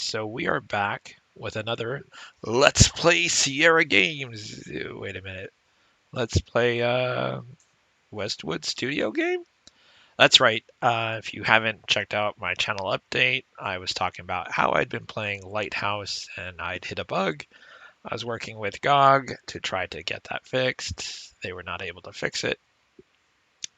So we are back with another Let's Play Sierra Games. Wait a minute. Let's play Westwood Studio game? That's right. If you haven't checked out my channel update, I was talking about how I'd been playing Lighthouse and I'd hit a bug. I was working with GOG to try to get that fixed. They were not able to fix it.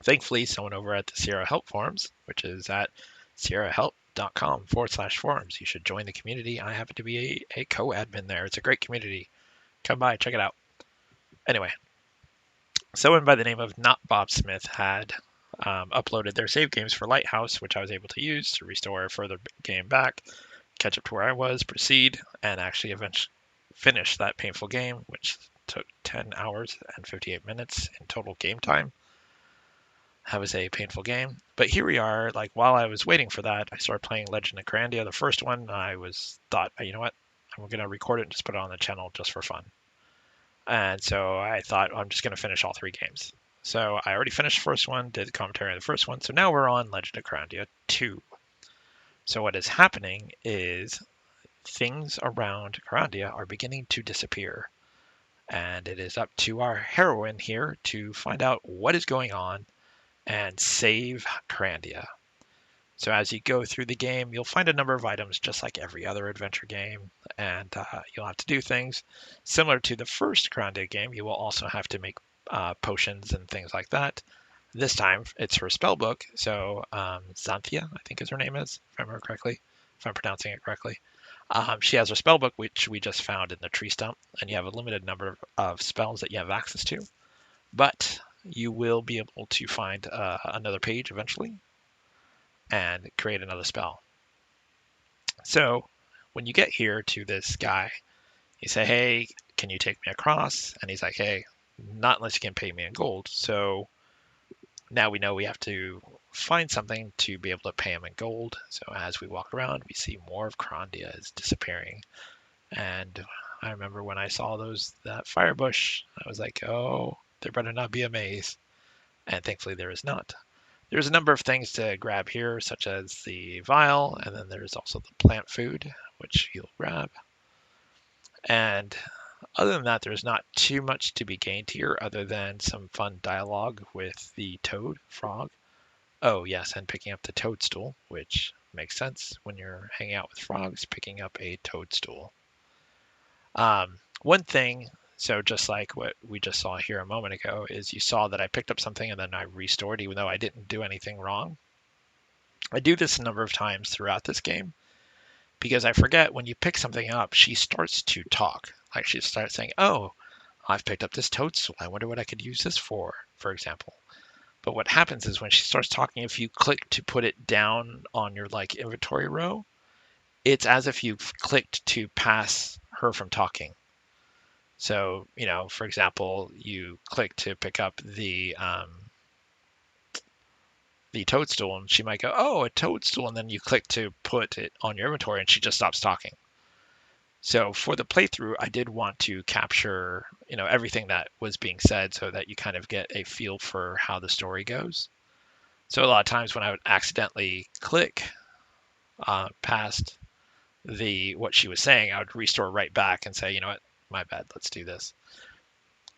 Thankfully, someone over at the Sierra Help Forums, which is at sierrahelp.com/forums. You should join the community. I happen to be a co-admin there. It's a great community. Come by, check it out. Anyway, someone by the name of Not Bob Smith had uploaded their save games for Lighthouse, which I was able to use to restore a further game back, catch up to where I was, proceed, and actually eventually finish that painful game, which took 10 hours and 58 minutes in total game time. That was a painful game. But here we are, like while I was waiting for that, I started playing Legend of Kyrandia, the first one. I thought, you know what, I'm going to record it and just put it on the channel just for fun. And so I thought, I'm just going to finish all three games. So I already finished the first one, did the commentary on the first one. So now we're on Legend of Kyrandia 2. So what is happening is things around Kyrandia are beginning to disappear. And it is up to our heroine here to find out what is going on and save Kyrandia. So as you go through the game, you'll find a number of items just like every other adventure game, and you'll have to do things similar to the first Kyrandia game. You will also have to make potions and things like that. This time it's her spell book, so Xanthia, I think is her name is, if I remember correctly, if I'm pronouncing it correctly. She has her spell book, which we just found in the tree stump, and you have a limited number of spells that you have access to. But you will be able to find another page eventually and create another spell. So when you get here to this guy, you say, hey, can you take me across? And he's like, hey, not unless you can pay me in gold. So now we know we have to find something to be able to pay him in gold. So as we walk around, we see more of Kyrandia is disappearing. And I remember when I saw that fire bush, I was like, oh, there better not be a maze. And thankfully there is not. There's a number of things to grab here, such as the vial, and then there's also the plant food, which you'll grab. And other than that, there's not too much to be gained here other than some fun dialogue with the toad frog. Oh, yes, and picking up the toadstool, which makes sense when you're hanging out with frogs, picking up a toadstool. One thing, so just like what we just saw here a moment ago, is you saw that I picked up something and then I restored, even though I didn't do anything wrong. I do this a number of times throughout this game because I forget when you pick something up, she starts to talk. Like she starts saying, oh, I've picked up this toadstool. I wonder what I could use this for example. But what happens is when she starts talking, if you click to put it down on your like inventory row, it's as if you've clicked to pass her from talking. So, you know, for example, you click to pick up the toadstool and she might go, oh, a toadstool. And then you click to put it on your inventory and she just stops talking. So for the playthrough, I did want to capture, you know, everything that was being said so that you kind of get a feel for how the story goes. So a lot of times when I would accidentally click past what she was saying, I would restore right back and say, you know what, my bad, let's do this.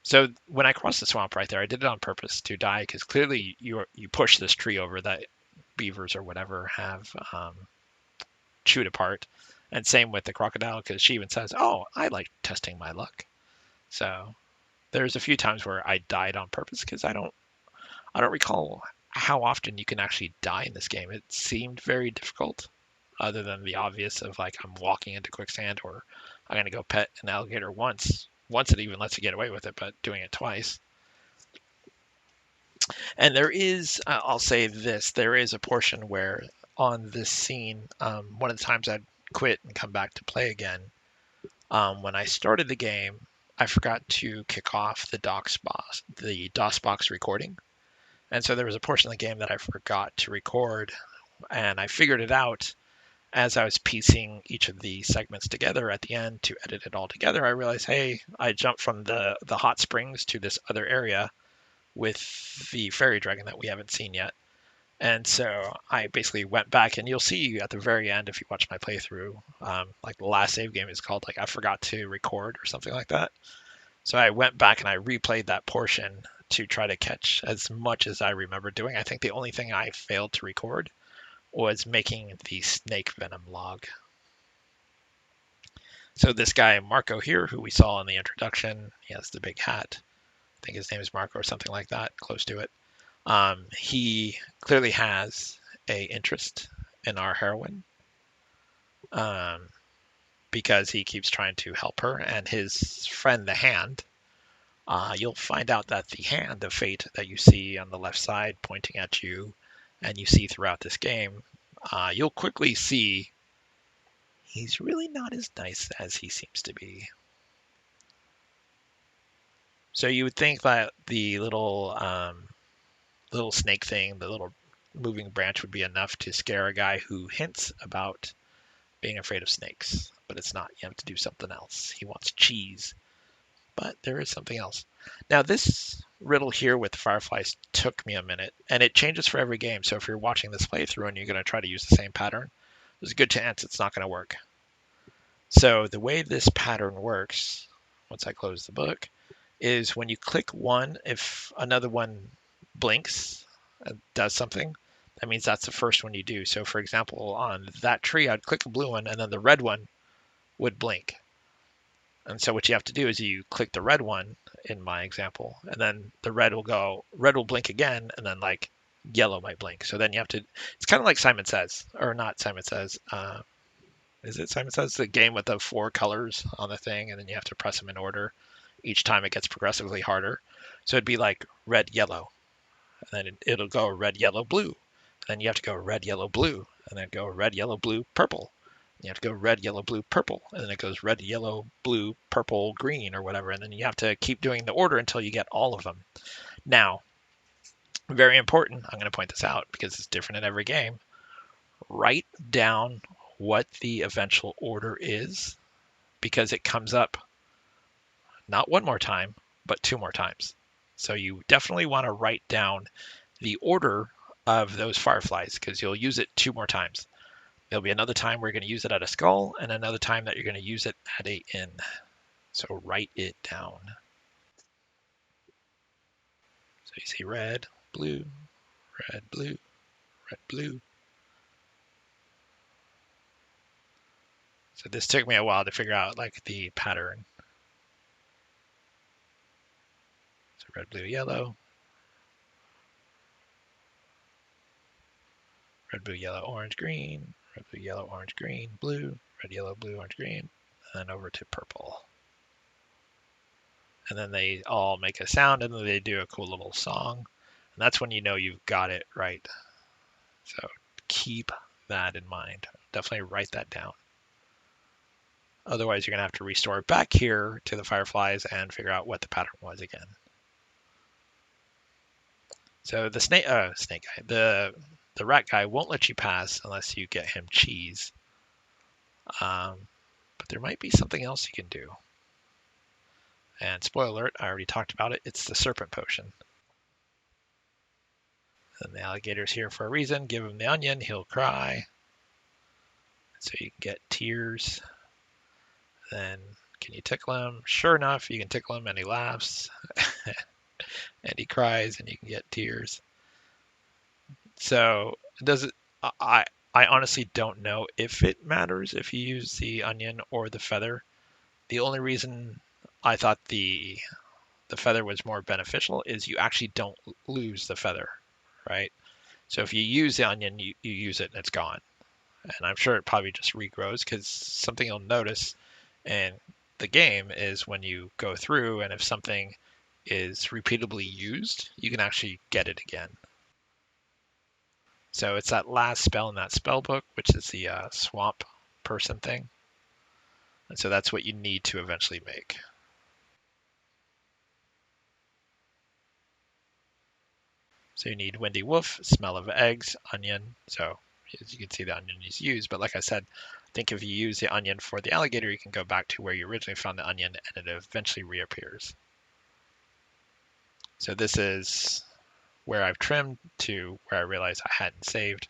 So when I crossed the swamp right there, I did it on purpose to die because clearly you push this tree over that beavers or whatever have chewed apart. And same with the crocodile because she even says, oh, I like testing my luck. So there's a few times where I died on purpose because I don't recall how often you can actually die in this game. It seemed very difficult other than the obvious of like I'm walking into quicksand or I'm going to go pet an alligator once it even lets you get away with it, but doing it twice. And there is, I'll say this, there is a portion where on this scene, one of the times I'd quit and come back to play again, when I started the game, I forgot to kick off the DOSBox recording. And so there was a portion of the game that I forgot to record, and I figured it out as I was piecing each of the segments together at the end to edit it all together. I realized, hey, I jumped from the hot springs to this other area with the fairy dragon that we haven't seen yet. And so I basically went back, and you'll see at the very end if you watch my playthrough, like the last save game is called like I forgot to record or something like that. So I went back and I replayed that portion to try to catch as much as I remember doing. I think the only thing I failed to record was making the snake venom log. So this guy Marco here, who we saw in the introduction, he has the big hat. I think his name is Marco or something like that, close to it. He clearly has a interest in our heroine, um, because he keeps trying to help her, and his friend the Hand. You'll find out that the Hand of Fate that you see on the left side pointing at you, and you see throughout this game, you'll quickly see he's really not as nice as he seems to be. So you would think that the little snake thing, the little moving branch, would be enough to scare a guy who hints about being afraid of snakes, but it's not. You have to do something else. He wants cheese, but there is something else. Now, this riddle here with fireflies took me a minute, and it changes for every game. So if you're watching this playthrough and you're going to try to use the same pattern, there's a good chance it's not going to work. So the way this pattern works, once I close the book, is when you click one, if another one blinks, does something, that means that's the first one you do. So for example, on that tree, I'd click a blue one, and then the red one would blink. And so what you have to do is you click the red one in my example, and then the red will blink again, and then like yellow might blink. So then you have to, it's kind of like Simon Says, or not Simon Says. Is it Simon Says? The game with the four colors on the thing, and then you have to press them in order. Each time it gets progressively harder. So it'd be like red, yellow, and then it'll go red, yellow, blue. Then you have to go red, yellow, blue, and then go red, yellow, blue, purple. You have to go red, yellow, blue, purple, and then it goes red, yellow, blue, purple, green, or whatever. And then you have to keep doing the order until you get all of them. Now, very important, I'm going to point this out because it's different in every game. Write down what the eventual order is, because it comes up not one more time, but two more times. So you definitely want to write down the order of those fireflies, because you'll use it two more times. There'll be another time where you're going to use it at a skull, and another time that you're going to use it at a inn. So write it down. So you see red, blue, red, blue, red, blue. So this took me a while to figure out like the pattern. So red, blue, yellow. Red, blue, yellow, orange, green. Red, blue, yellow, orange, green, blue. Red, yellow, blue, orange, green. And then over to purple. And then they all make a sound, and then they do a cool little song. And that's when you know you've got it right. So keep that in mind. Definitely write that down. Otherwise, you're going to have to restore back here to the fireflies and figure out what the pattern was again. So the snake guy, the rat guy won't let you pass unless you get him cheese. But there might be something else you can do. And spoiler alert, I already talked about it. It's the serpent potion. And the alligator's here for a reason. Give him the onion, he'll cry. So you can get tears. Then can you tickle him? Sure enough, you can tickle him and he laughs. And he cries and you can get tears. So does it, I honestly don't know if it matters if you use the onion or the feather. The only reason I thought the feather was more beneficial is you actually don't lose the feather, right? So if you use the onion, you use it and it's gone. And I'm sure it probably just regrows, because something you'll notice in the game is when you go through, and if something is repeatedly used, you can actually get it again. So it's that last spell in that spell book, which is the swamp person thing. And so that's what you need to eventually make. So you need windy wolf, smell of eggs, onion. So as you can see, the onion is used. But like I said, I think if you use the onion for the alligator, you can go back to where you originally found the onion and it eventually reappears. So this is where I've trimmed to where I realized I hadn't saved.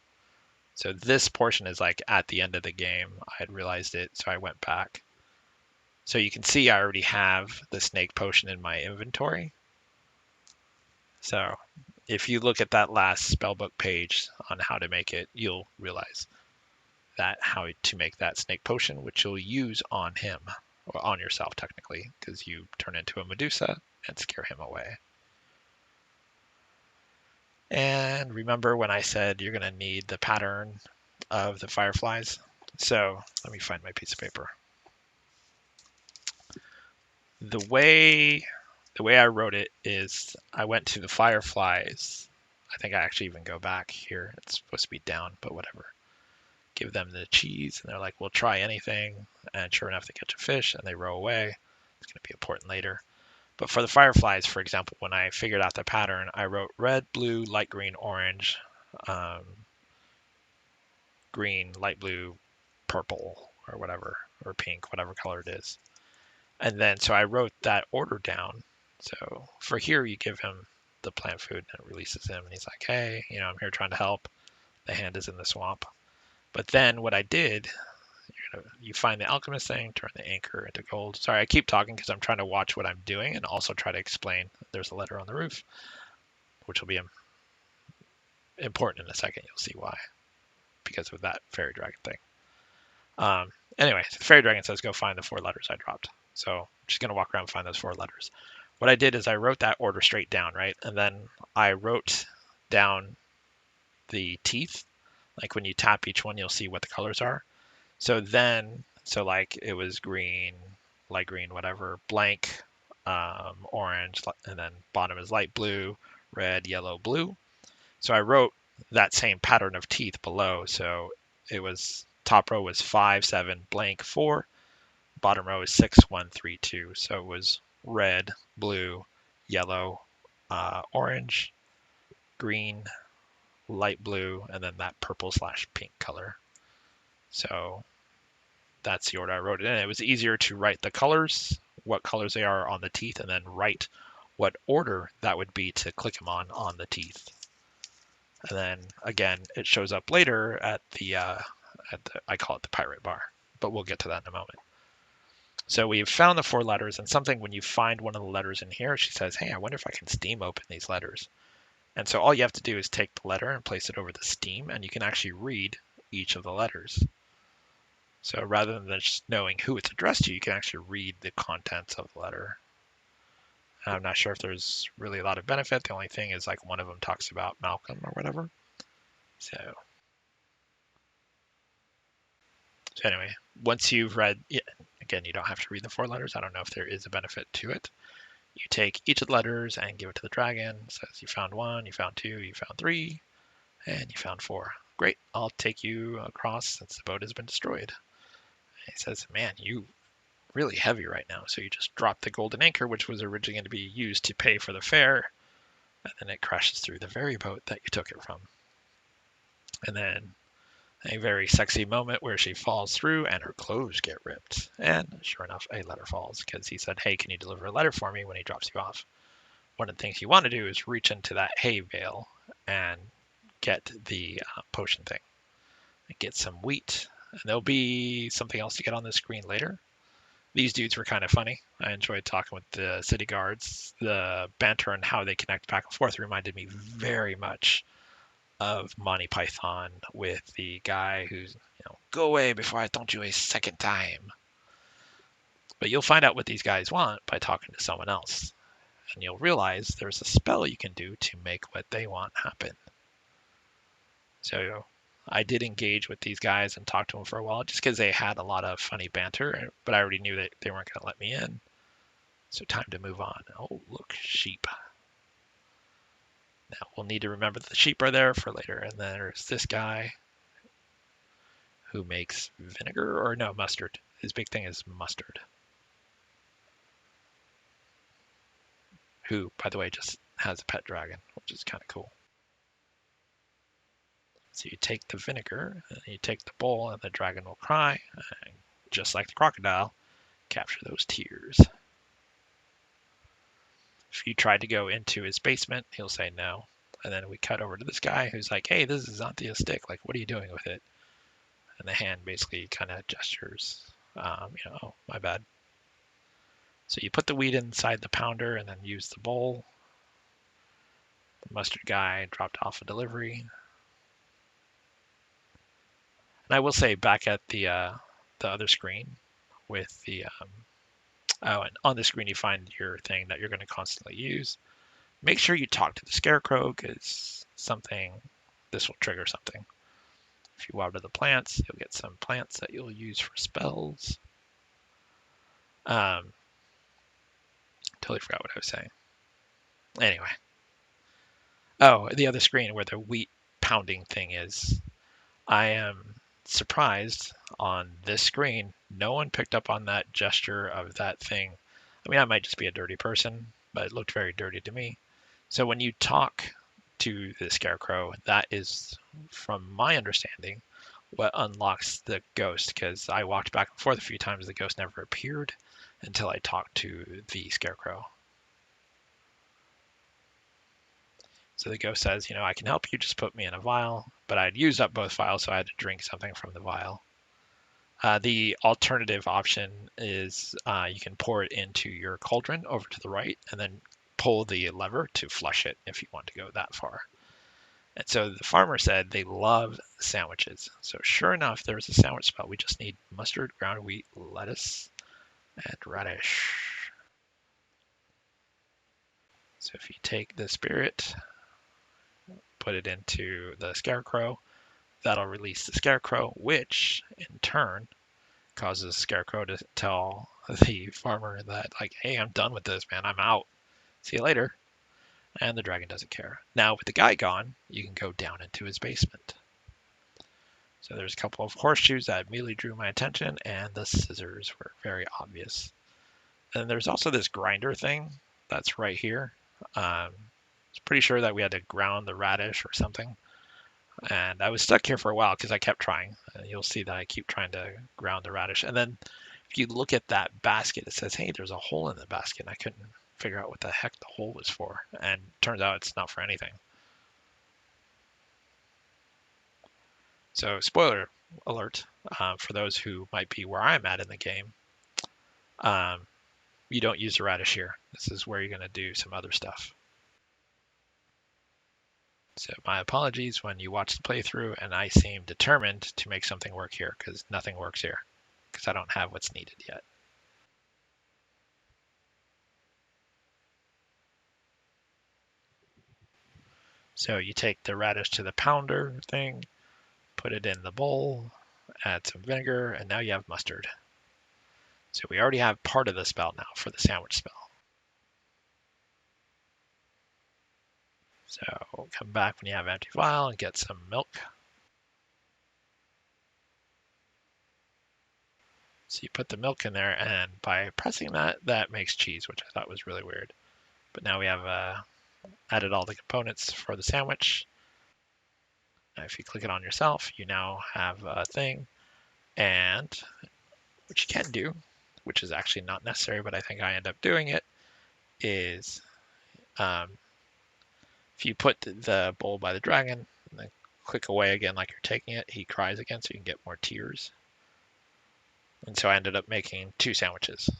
So this portion is like at the end of the game. I had realized it, so I went back. So you can see I already have the snake potion in my inventory. So if you look at that last spellbook page on how to make it, you'll realize that how to make that snake potion, which you'll use on him, or on yourself technically, because you turn into a Medusa and scare him away. And remember when I said you're going to need the pattern of the fireflies? So let me find my piece of paper. The way I wrote it is I went to the fireflies. I think I actually even go back here. It's supposed to be down, but whatever. Give them the cheese, and they're like, we'll try anything. And sure enough, they catch a fish, and they row away. It's going to be important later. But for the fireflies, for example, when I figured out the pattern, I wrote red, blue, light green, orange, green, light blue, purple, or whatever, or pink, whatever color it is. And then, so I wrote that order down. So for here, you give him the plant food and it releases him. And he's like, hey, I'm here trying to help. The hand is in the swamp. But then what I did, you find the alchemist thing, turn the anchor into gold. Sorry, I keep talking because I'm trying to watch what I'm doing and also try to explain. There's a letter on the roof, which will be important in a second. You'll see why, because of that fairy dragon thing. Anyway, the fairy dragon says, go find the 4 letters I dropped. So I'm just going to walk around and find those 4 letters. What I did is I wrote that order straight down, right? And then I wrote down the teeth. Like when you tap each one, you'll see what the colors are. So like it was green, light green, whatever, blank, orange, and then bottom is light blue, red, yellow, blue. So I wrote that same pattern of teeth below. So it was top row was 5, 7, blank, 4. Bottom row is 6, 1, 3, 2. So it was red, blue, yellow, orange, green, light blue, and then that purple/pink color. So that's the order I wrote it in. It was easier to write the colors, what colors they are on the teeth, and then write what order that would be to click them on the teeth. And then again, it shows up later at the I call it the pirate bar, but we'll get to that in a moment. So we've found the 4 letters, and something when you find one of the letters in here, she says, hey, I wonder if I can steam open these letters. And so all you have to do is take the letter and place it over the steam, and you can actually read each of the letters. So rather than just knowing who it's addressed to, you can actually read the contents of the letter. I'm not sure if there's really a lot of benefit. The only thing is like one of them talks about Malcolm or whatever. So anyway, once you've read, again, you don't have to read the 4 letters. I don't know if there is a benefit to it. You take each of the letters and give it to the dragon. It says you found 1, you found 2, you found 3, and you found 4. Great, I'll take you across since the boat has been destroyed. And he says, man, you really heavy right now. So you just drop the golden anchor, which was originally going to be used to pay for the fare, and then it crashes through the very boat that you took it from. And then a very sexy moment where she falls through and her clothes get ripped. And sure enough, a letter falls because he said, hey, can you deliver a letter for me when he drops you off? One of the things you want to do is reach into that hay bale and get the potion thing. And get some wheat. And there'll be something else to get on the screen later. These dudes were kind of funny. I enjoyed talking with the city guards. The banter and how they connect back and forth reminded me very much of Monty Python with the guy who's, go away before I taunt you a second time. But you'll find out what these guys want by talking to someone else. And you'll realize there's a spell you can do to make what they want happen. So I did engage with these guys and talk to them for a while just because they had a lot of funny banter, but I already knew that they weren't going to let me in. So time to move on. Oh, look, sheep. Now we'll need to remember that the sheep are there for later. And then there's this guy who makes vinegar, or no, mustard. His big thing is mustard. Who, by the way, just has a pet dragon, which is kind of cool. So you take the vinegar, and you take the bowl, and the dragon will cry, and just like the crocodile, capture those tears. If you try to go into his basement, he'll say no. And then we cut over to this guy who's like, hey, this is Xanthia stick. Like, what are you doing with it? And the hand basically kind of gestures, oh, my bad. So you put the wheat inside the pounder and then use the bowl. The mustard guy dropped off a delivery. And I will say, back at the other screen with the and on the screen you find your thing that you're going to constantly use. Make sure you talk to the scarecrow, because this will trigger something. If you water the plants, you'll get some plants that you'll use for spells. Totally forgot what I was saying. Anyway. Oh, the other screen where the wheat pounding thing is. I am surprised on this screen, no one picked up on that gesture of that thing. I mean, I might just be a dirty person, but it looked very dirty to me. So when you talk to the scarecrow, that is, from my understanding, what unlocks the ghost, because I walked back and forth a few times, the ghost never appeared until I talked to the scarecrow. So the ghost says, I can help you, just put me in a vial. But I'd used up both vials, so I had to drink something from the vial. The alternative option is you can pour it into your cauldron over to the right and then pull the lever to flush it if you want to go that far. And so the farmer said they love sandwiches. So sure enough, there's a sandwich spell. We just need mustard, ground wheat, lettuce, and radish. So if you take the spirit, put it into the scarecrow, that'll release the scarecrow, which in turn causes Scarecrow to tell the farmer that, like, hey, I'm done with this, man. I'm out. See you later. And the dragon doesn't care. Now, with the guy gone, you can go down into his basement. So there's a couple of horseshoes that immediately drew my attention, and the scissors were very obvious. And there's also this grinder thing that's right here. I was pretty sure that we had to ground the radish or something. And I was stuck here for a while because I kept trying. You'll see that I keep trying to ground the radish. And then if you look at that basket, it says, hey, there's a hole in the basket. And I couldn't figure out what the heck the hole was for. And turns out it's not for anything. So spoiler alert for those who might be where I'm at in the game. You don't use the radish here. This is where you're going to do some other stuff. So my apologies when you watch the playthrough and I seem determined to make something work here, because nothing works here, because I don't have what's needed yet. So you take the radish to the pounder thing, put it in the bowl, add some vinegar, and now you have mustard. So we already have part of the spell now for the sandwich spell. So come back when you have empty vial and get some milk. So you put the milk in there, and by pressing that, that makes cheese, which I thought was really weird. But now we have added all the components for the sandwich. Now if you click it on yourself, you now have a thing. And what you can do, which is actually not necessary, but I think I end up doing it, is if you put the bowl by the dragon and then click away again like you're taking it, he cries again so you can get more tears. And so I ended up making 2 sandwiches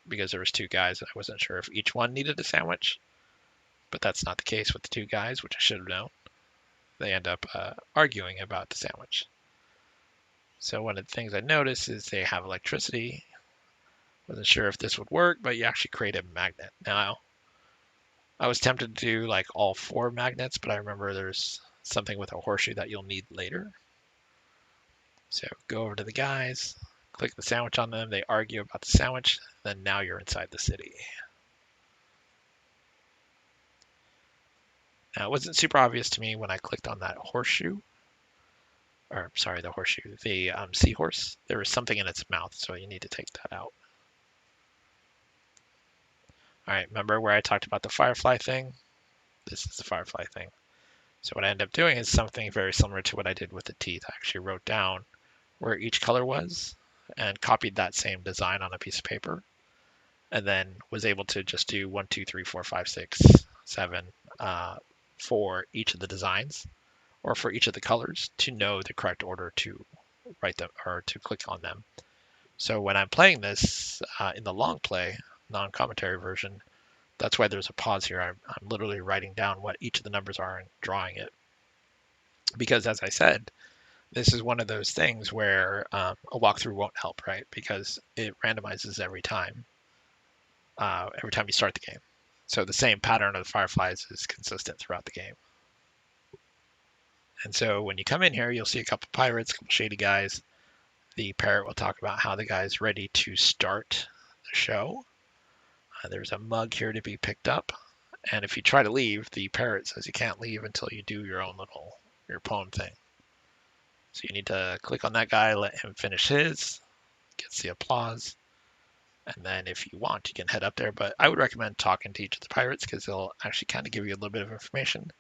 because there was 2 guys and I wasn't sure if each one needed a sandwich, but that's not the case with the 2 guys, which I should have known. They end up arguing about the sandwich. So one of the things I noticed is they have electricity. Wasn't sure if this would work, but you actually create a magnet. Now, I was tempted to do like all 4 magnets, but I remember there's something with a horseshoe that you'll need later. So go over to the guys, click the sandwich on them, they argue about the sandwich, then now you're inside the city. Now, it wasn't super obvious to me when I clicked on that horseshoe, or sorry, the horseshoe, the seahorse. There was something in its mouth, so you need to take that out. All right, remember where I talked about the firefly thing? This is the firefly thing. So what I ended up doing is something very similar to what I did with the teeth. I actually wrote down where each color was and copied that same design on a piece of paper, and then was able to just do 1, 2, 3, 4, 5, 6, 7 for each of the designs or for each of the colors to know the correct order to write them or to click on them. So when I'm playing this in the long play, non-commentary version, that's why there's a pause here. I'm literally writing down what each of the numbers are and drawing it. Because as I said, this is one of those things where a walkthrough won't help, right? Because it randomizes every time you start the game. So the same pattern of the fireflies is consistent throughout the game. And so when you come in here, you'll see a couple pirates, a couple shady guys. The parrot will talk about how the guy's ready to start the show. There's a mug here to be picked up. And if you try to leave, the parrot says you can't leave until you do your poem thing. So you need to click on that guy, let him finish his, gets the applause. And then if you want, you can head up there. But I would recommend talking to each of the pirates because they'll actually kind of give you a little bit of information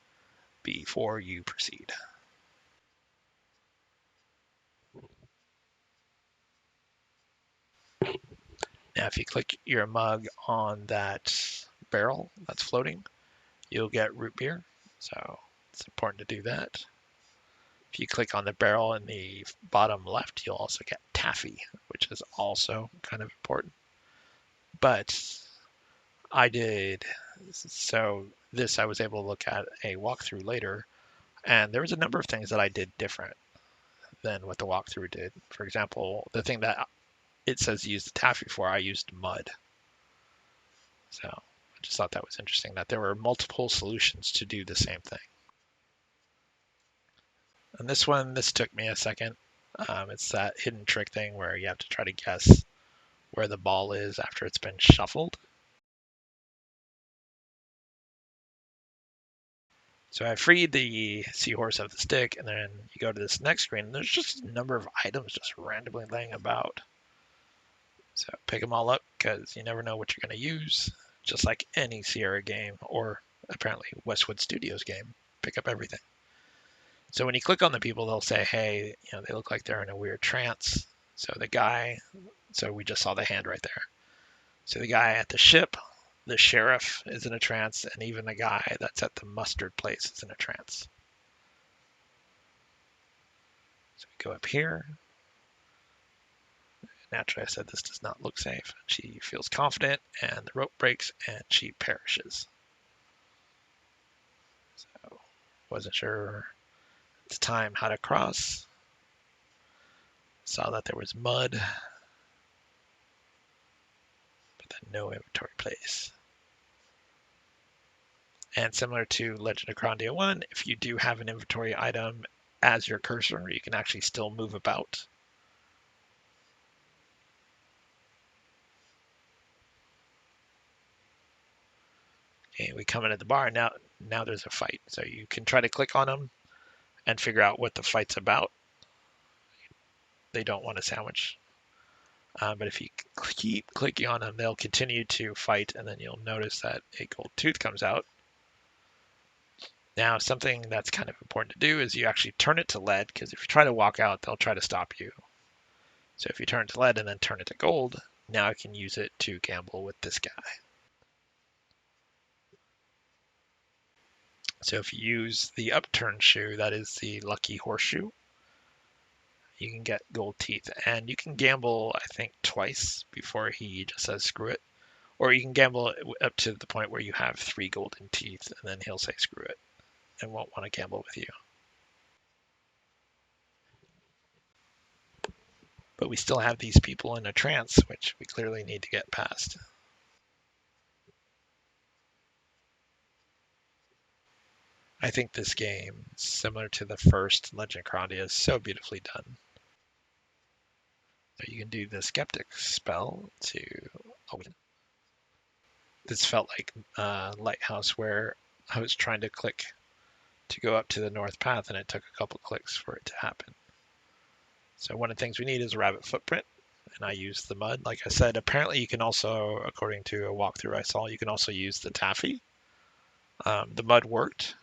before you proceed. Now, if you click your mug on that barrel that's floating, you'll get root beer. So it's important to do that. If you click on the barrel in the bottom left, you'll also get taffy, which is also kind of important. But I did, so this I was able to look at a walkthrough later, and there was a number of things that I did different than what the walkthrough did. For example, the thing that it says use the taffy for, I used mud. So I just thought that was interesting that there were multiple solutions to do the same thing. And this took me a second. It's that hidden trick thing where you have to try to guess where the ball is after it's been shuffled. So I freed the seahorse of the stick, and then you go to this next screen, and there's just a number of items just randomly laying about. So pick them all up because you never know what you're going to use, just like any Sierra game or apparently Westwood Studios game. Pick up everything. So when you click on the people, they'll say, hey, they look like they're in a weird trance. So we just saw the hand right there. So the guy at the ship, the sheriff is in a trance, and even the guy that's at the mustard place is in a trance. So we go up here. Naturally, I said this does not look safe. She feels confident, and the rope breaks, and she perishes. So wasn't sure at the time how to cross. Saw that there was mud, but then no inventory place. And similar to Legend of Kyrandia 1, if you do have an inventory item as your cursor, you can actually still move about. Okay, we come into the bar, now there's a fight. So you can try to click on them and figure out what the fight's about. They don't want a sandwich. But if you keep clicking on them, they'll continue to fight, and then you'll notice that a gold tooth comes out. Now, something that's kind of important to do is you actually turn it to lead, because if you try to walk out, they'll try to stop you. So if you turn it to lead and then turn it to gold, now I can use it to gamble with this guy. So if you use the upturned shoe, that is the lucky horseshoe, you can get gold teeth. And you can gamble, I think, twice before he just says screw it. Or you can gamble up to the point where you have 3 golden teeth, and then he'll say screw it and won't want to gamble with you. But we still have these people in a trance, which we clearly need to get past. I think this game, similar to the first Legend of Kyrandia, is so beautifully done. So you can do the Skeptic spell to open. This felt like Lighthouse, where I was trying to click to go up to the north path, and it took a couple clicks for it to happen. So one of the things we need is a rabbit footprint, and I used the mud. Like I said, apparently you can also, according to a walkthrough I saw, you can also use the taffy. The mud worked,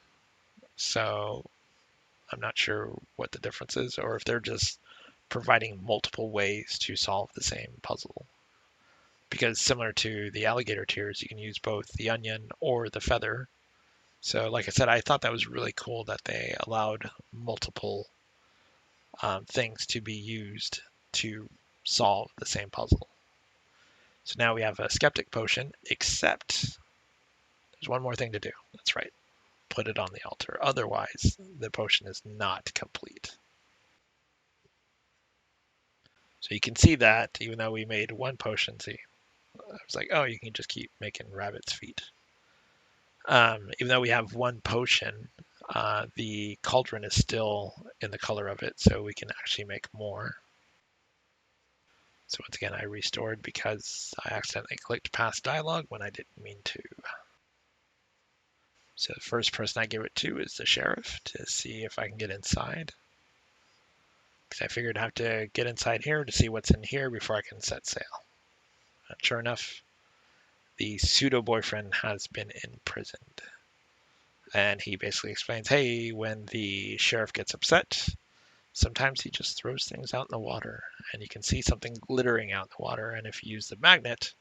so I'm not sure what the difference is, or if they're just providing multiple ways to solve the same puzzle. Because similar to the alligator tears, you can use both the onion or the feather So, like I said, I thought that was really cool that they allowed multiple things to be used to solve the same puzzle. So now we have a skeptic potion, except there's one more thing to do. That's right. Put it on the altar. Otherwise, the potion is not complete. So you can see that even though we made one potion, see, I was like, oh, you can just keep making rabbit's feet. Even though we have one potion, the cauldron is still in the color of it, so we can actually make more. So once again, I restored because I accidentally clicked past dialogue when I didn't mean to. So the first person I give it to is the sheriff to see if I can get inside. Because I figured I'd have to get inside here to see what's in here before I can set sail. And sure enough, the pseudo-boyfriend has been imprisoned. And he basically explains, hey, when the sheriff gets upset, sometimes he just throws things out in the water. And you can see something glittering out in the water. And if you use the magnet,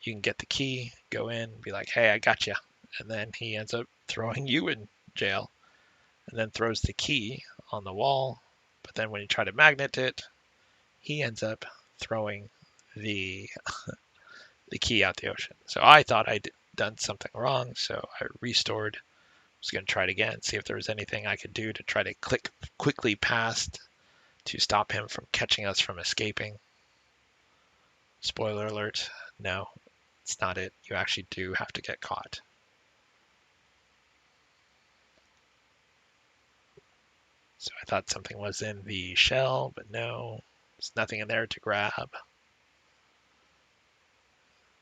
you can get the key, go in, be like, hey, I got you. And then he ends up throwing you in jail. And then throws the key on the wall. But then when you try to magnet it, he ends up throwing the key out the ocean. So I thought I'd done something wrong, so I restored. Was going to try it again, see if there was anything I could do to try to click quickly past to stop him from catching us from escaping. Spoiler alert, no, it's not it. You actually do have to get caught. So I thought something was in the shell, but no, there's nothing in there to grab.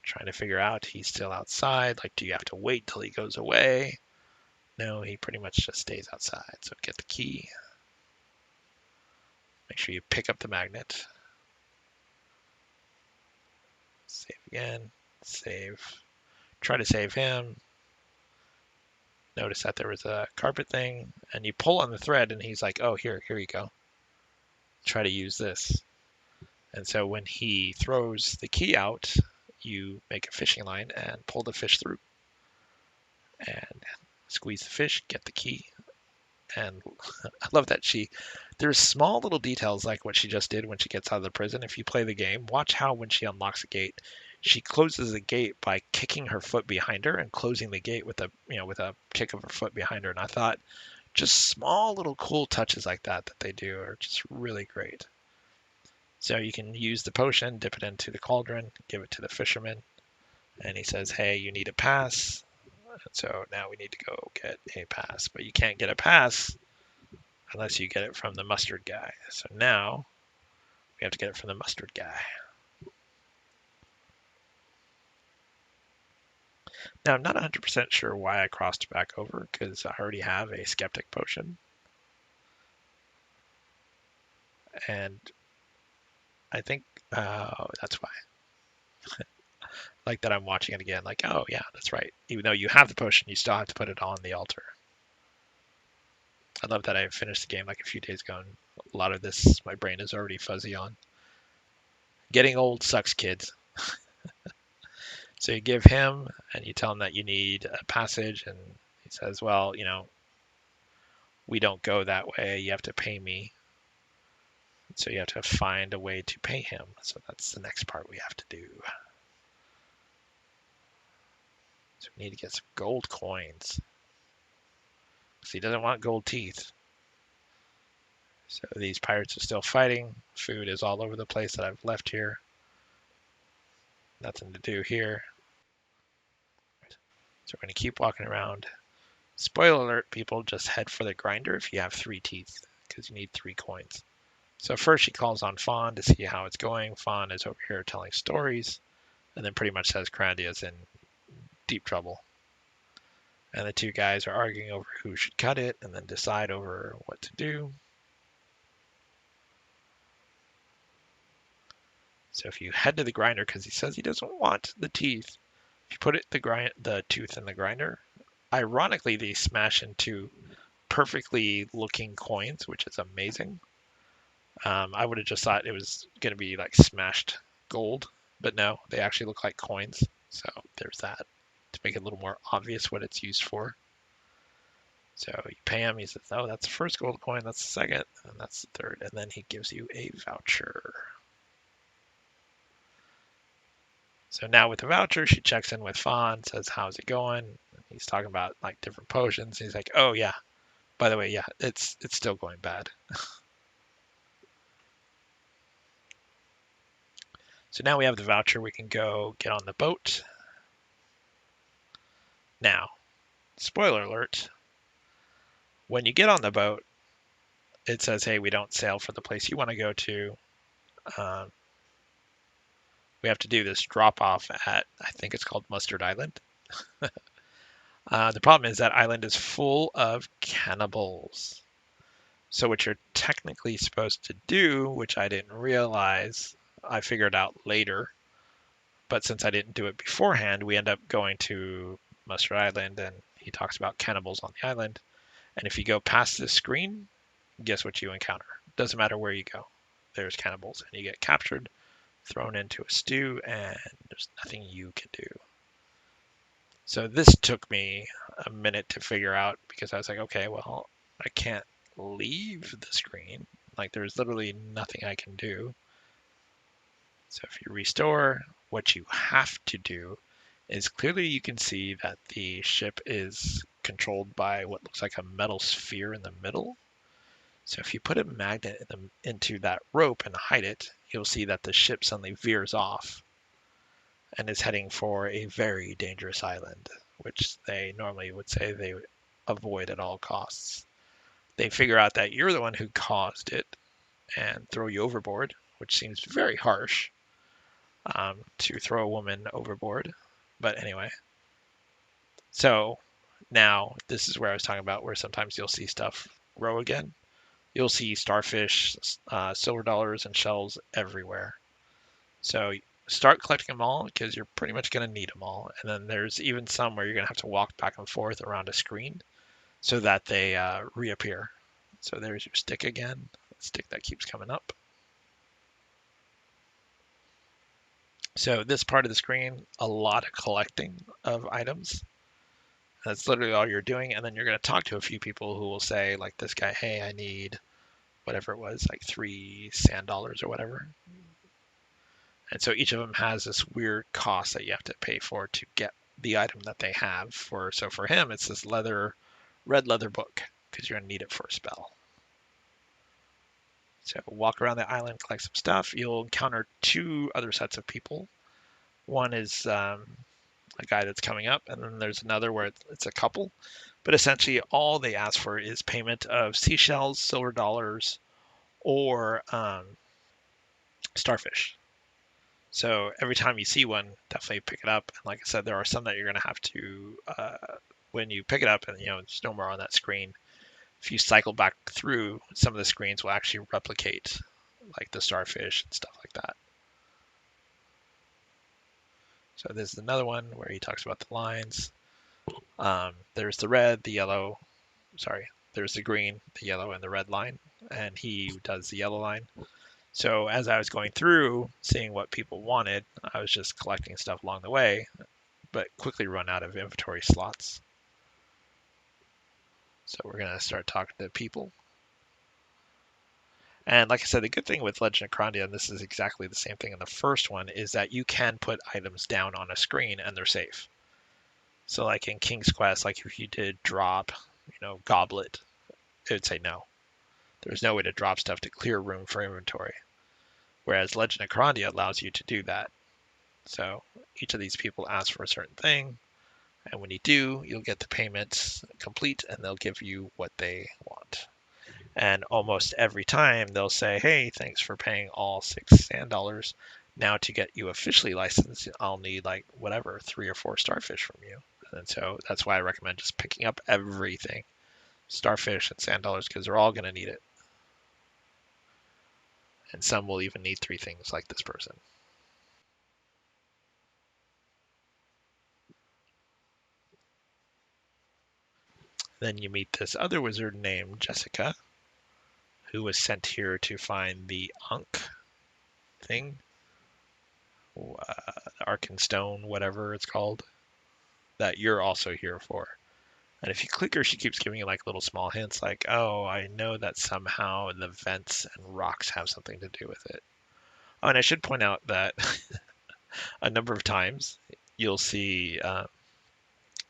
Trying to figure out he's still outside. Like, do you have to wait till he goes away? No, he pretty much just stays outside. So get the key. Make sure you pick up the magnet. Save again. Save. Try to save him. Notice that there was a carpet thing, and you pull on the thread, and he's like, oh, here you go. Try to use this. And so when he throws the key out, you make a fishing line and pull the fish through. And squeeze the fish, get the key. And I love that there's small little details like what she just did when she gets out of the prison. If you play the game, watch how when she unlocks a gate, she closes the gate by kicking her foot behind her and closing the gate with a kick of her foot behind her. And I thought just small little cool touches like that they do are just really great. So you can use the potion, dip it into the cauldron, give it to the fisherman, and he says, hey, you need a pass. So now we need to go get a pass, but you can't get a pass unless you get it from the mustard guy. So now we have to get it from the mustard guy. Now I'm not 100% sure why I crossed back over because I already have a skeptic potion. And I think that's why. Like that I'm watching it again, like, oh yeah, that's right. Even though you have the potion, you still have to put it on the altar. I love that I finished the game like a few days ago, and a lot of this my brain is already fuzzy on. Getting old sucks, kids. So you give him, and you tell him that you need a passage, and he says, well, we don't go that way. You have to pay me. So you have to find a way to pay him. So that's the next part we have to do. So we need to get some gold coins. So he doesn't want gold teeth. So these pirates are still fighting. Food is all over the place that I've left here. Nothing to do here. So we're going to keep walking around. Spoiler alert, people, just head for the grinder if you have 3 teeth, because you need 3 coins. So first she calls on Fawn to see how it's going. Fawn is over here telling stories, and then pretty much says Kyrandia's in deep trouble. And the 2 guys are arguing over who should cut it, and then decide over what to do. So if you head to the grinder, because he says he doesn't want the teeth, if you put the tooth in the grinder, ironically they smash into perfectly looking coins, which is amazing. I would have just thought it was going to be like smashed gold, but no, they actually look like coins. So there's that to make it a little more obvious what it's used for. So you pay him. He says, "Oh, that's the first gold coin. That's the second, and that's the third." And then he gives you a voucher. So now with the voucher, she checks in with Fawn, says, "How's it going?" And he's talking about like different potions. He's like, "Oh yeah, by the way, yeah, it's still going bad." So now we have the voucher. We can go get on the boat. Now, spoiler alert: when you get on the boat, it says, "Hey, we don't sail for the place you want to go to. Um, we have to do this drop off at, I think it's called Mustard Island." The problem is that island is full of cannibals. So what you're technically supposed to do, which I didn't realize, I figured out later, but since I didn't do it beforehand, we end up going to Mustard Island, and he talks about cannibals on the island. And if you go past this screen, guess what you encounter? Doesn't matter where you go. There's cannibals, and you get captured, thrown into a stew, and there's nothing you can do. So this took me a minute to figure out because I was like, okay, well, I can't leave the screen. Like there's literally nothing I can do. So if you restore, what you have to do is clearly you can see that the ship is controlled by what looks like a metal sphere in the middle. So if you put a magnet into that rope and hide it, you'll see that the ship suddenly veers off and is heading for a very dangerous island, which they normally would say they would avoid at all costs. They figure out that you're the one who caused it and throw you overboard, which seems very harsh to throw a woman overboard. But anyway, so now this is where I was talking about where sometimes you'll see stuff grow again. You'll see starfish, silver dollars, and shells everywhere. So start collecting them all because you're pretty much going to need them all. And then there's even some where you're going to have to walk back and forth around a screen so that they reappear. So there's your stick again, stick that keeps coming up. So this part of the screen, a lot of collecting of items. That's literally all you're doing. And then you're going to talk to a few people who will say, like this guy, "Hey, I need whatever it was, like 3 sand dollars or whatever." And so each of them has this weird cost that you have to pay for to get the item that they have. So for him, it's this red leather book because you're gonna need it for a spell. So walk around the island, collect some stuff. You'll encounter two other sets of people. One is a guy that's coming up, and then there's another where it's a couple. But essentially, all they ask for is payment of seashells, silver dollars, or starfish. So every time you see one, definitely pick it up. And like I said, there are some that you're going to have to, when you pick it up and, there's no more on that screen, if you cycle back through, some of the screens will actually replicate like the starfish and stuff like that. So there's another one where he talks about the lines. There's the red, the yellow, sorry, there's the green, the yellow, and the red line. And he does the yellow line. So as I was going through, seeing what people wanted, I was just collecting stuff along the way, but quickly run out of inventory slots. So we're going to start talking to people. And like I said, the good thing with Legend of Kyrandia, and this is exactly the same thing in the first one, is that you can put items down on a screen and they're safe. So like in King's Quest, like if you did drop, goblet, it would say no. There's no way to drop stuff to clear room for inventory. Whereas Legend of Kyrandia allows you to do that. So each of these people asks for a certain thing, and when you do, you'll get the payments complete and they'll give you what they want. And almost every time they'll say, "Hey, thanks for paying all 6 sand dollars. Now to get you officially licensed, I'll need like whatever, 3 or 4 starfish from you." And so that's why I recommend just picking up everything, starfish and sand dollars, because they're all going to need it. And some will even need 3 things like this person. Then you meet this other wizard named Jessica, who was sent here to find the Ankh thing, Arkenstone, whatever it's called, that you're also here for. And if you click her, she keeps giving you like little small hints like, oh, I know that somehow the vents and rocks have something to do with it. Oh, and I should point out that a number of times you'll see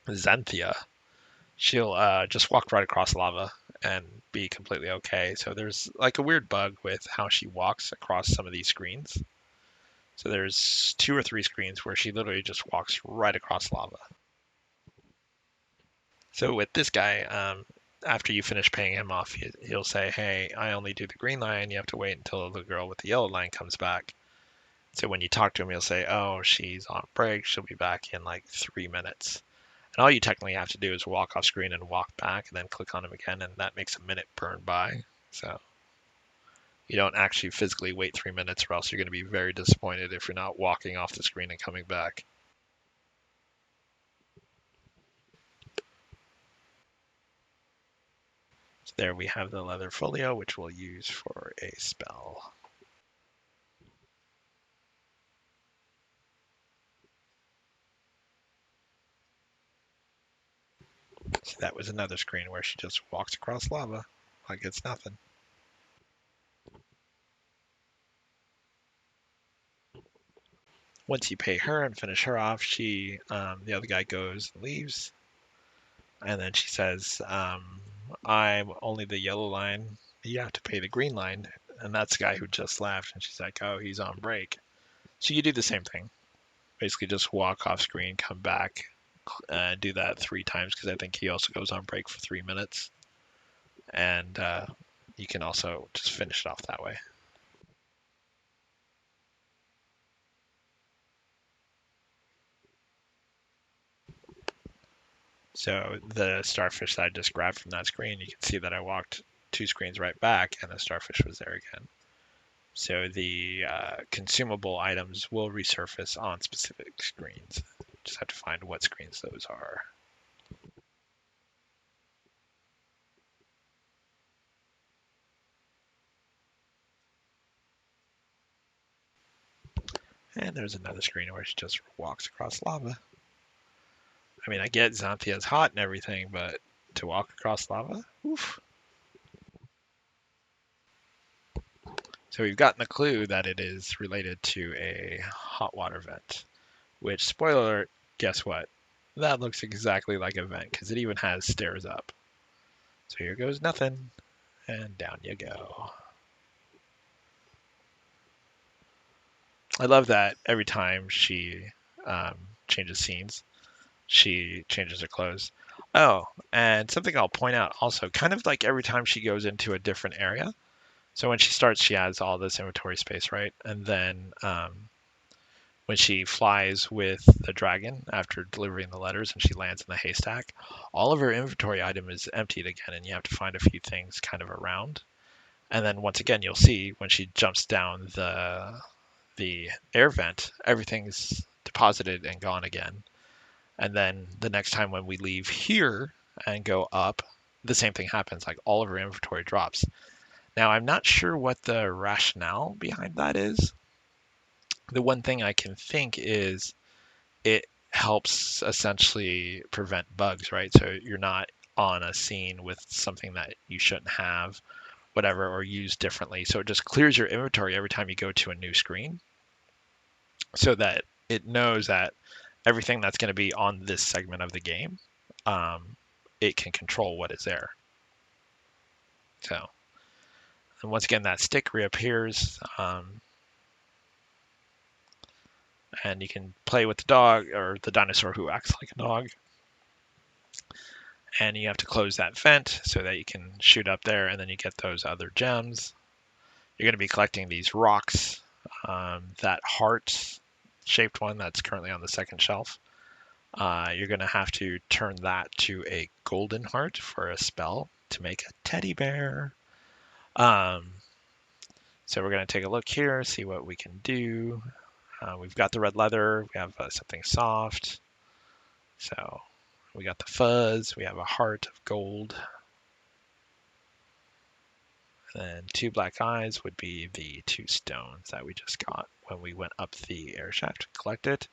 Xanthia. She'll just walk right across lava and be completely okay. So there's like a weird bug with how she walks across some of these screens. So there's 2 or 3 screens where she literally just walks right across lava. So with this guy, after you finish paying him off, he'll say, "Hey, I only do the green line. You have to wait until the girl with the yellow line comes back." So when you talk to him, he'll say, "Oh, she's on break. She'll be back in like 3 minutes." And all you technically have to do is walk off screen and walk back, and then click on him again, and that makes a minute burn by. So you don't actually physically wait 3 minutes, or else you're going to be very disappointed if you're not walking off the screen and coming back. So there we have the leather folio, which we'll use for a spell. So that was another screen where she just walks across lava like it's nothing. Once you pay her and finish her off, the other guy goes and leaves, and then she says, "I'm only the yellow line. You have to pay the green line." And that's the guy who just left, and she's like, "Oh, he's on break." So you do the same thing. Basically, just walk off screen, come back, do that 3 times because I think he also goes on break for 3 minutes, and you can also just finish it off that way. So the starfish that I just grabbed from that screen, you can see that I walked 2 screens right back and the starfish was there again. So the consumable items will resurface on specific screens. Just have to find what screens those are. And there's another screen where she just walks across lava. I mean, I get Xanthia's hot and everything, but to walk across lava? Oof. So we've gotten the clue that it is related to a hot water vent, which, spoiler alert, guess what? That looks exactly like a vent because it even has stairs up. So here goes nothing, and down you go. I love that every time she changes scenes, she changes her clothes. Oh, and something I'll point out also, kind of like every time she goes into a different area. So when she starts, she has all this inventory space, right? And then when she flies with the dragon after delivering the letters and she lands in the haystack, all of her inventory item is emptied again, and you have to find a few things kind of around. And then once again, you'll see when she jumps down the air vent, everything's deposited and gone again. And then the next time when we leave here and go up, the same thing happens. Like all of her inventory drops. Now, I'm not sure what the rationale behind that is. The one thing I can think is it helps essentially prevent bugs, right? So you're not on a scene with something that you shouldn't have, whatever, or use differently. So it just clears your inventory every time you go to a new screen so that it knows that everything that's going to be on this segment of the game, um, it can control what is there. So, and once again, that stick reappears, and you can play with the dog or the dinosaur who acts like a dog. And you have to close that vent so that you can shoot up there, and then you get those other gems. You're going to be collecting these rocks, that heart shaped one that's currently on the second shelf. You're going to have to turn that to a golden heart for a spell to make a teddy bear. So we're going to take a look here, see what we can do. We've got the red leather. We have something soft. So we got the fuzz. We have a heart of gold. And 2 black eyes would be the 2 stones that we just got when we went up the air shaft. Collect it,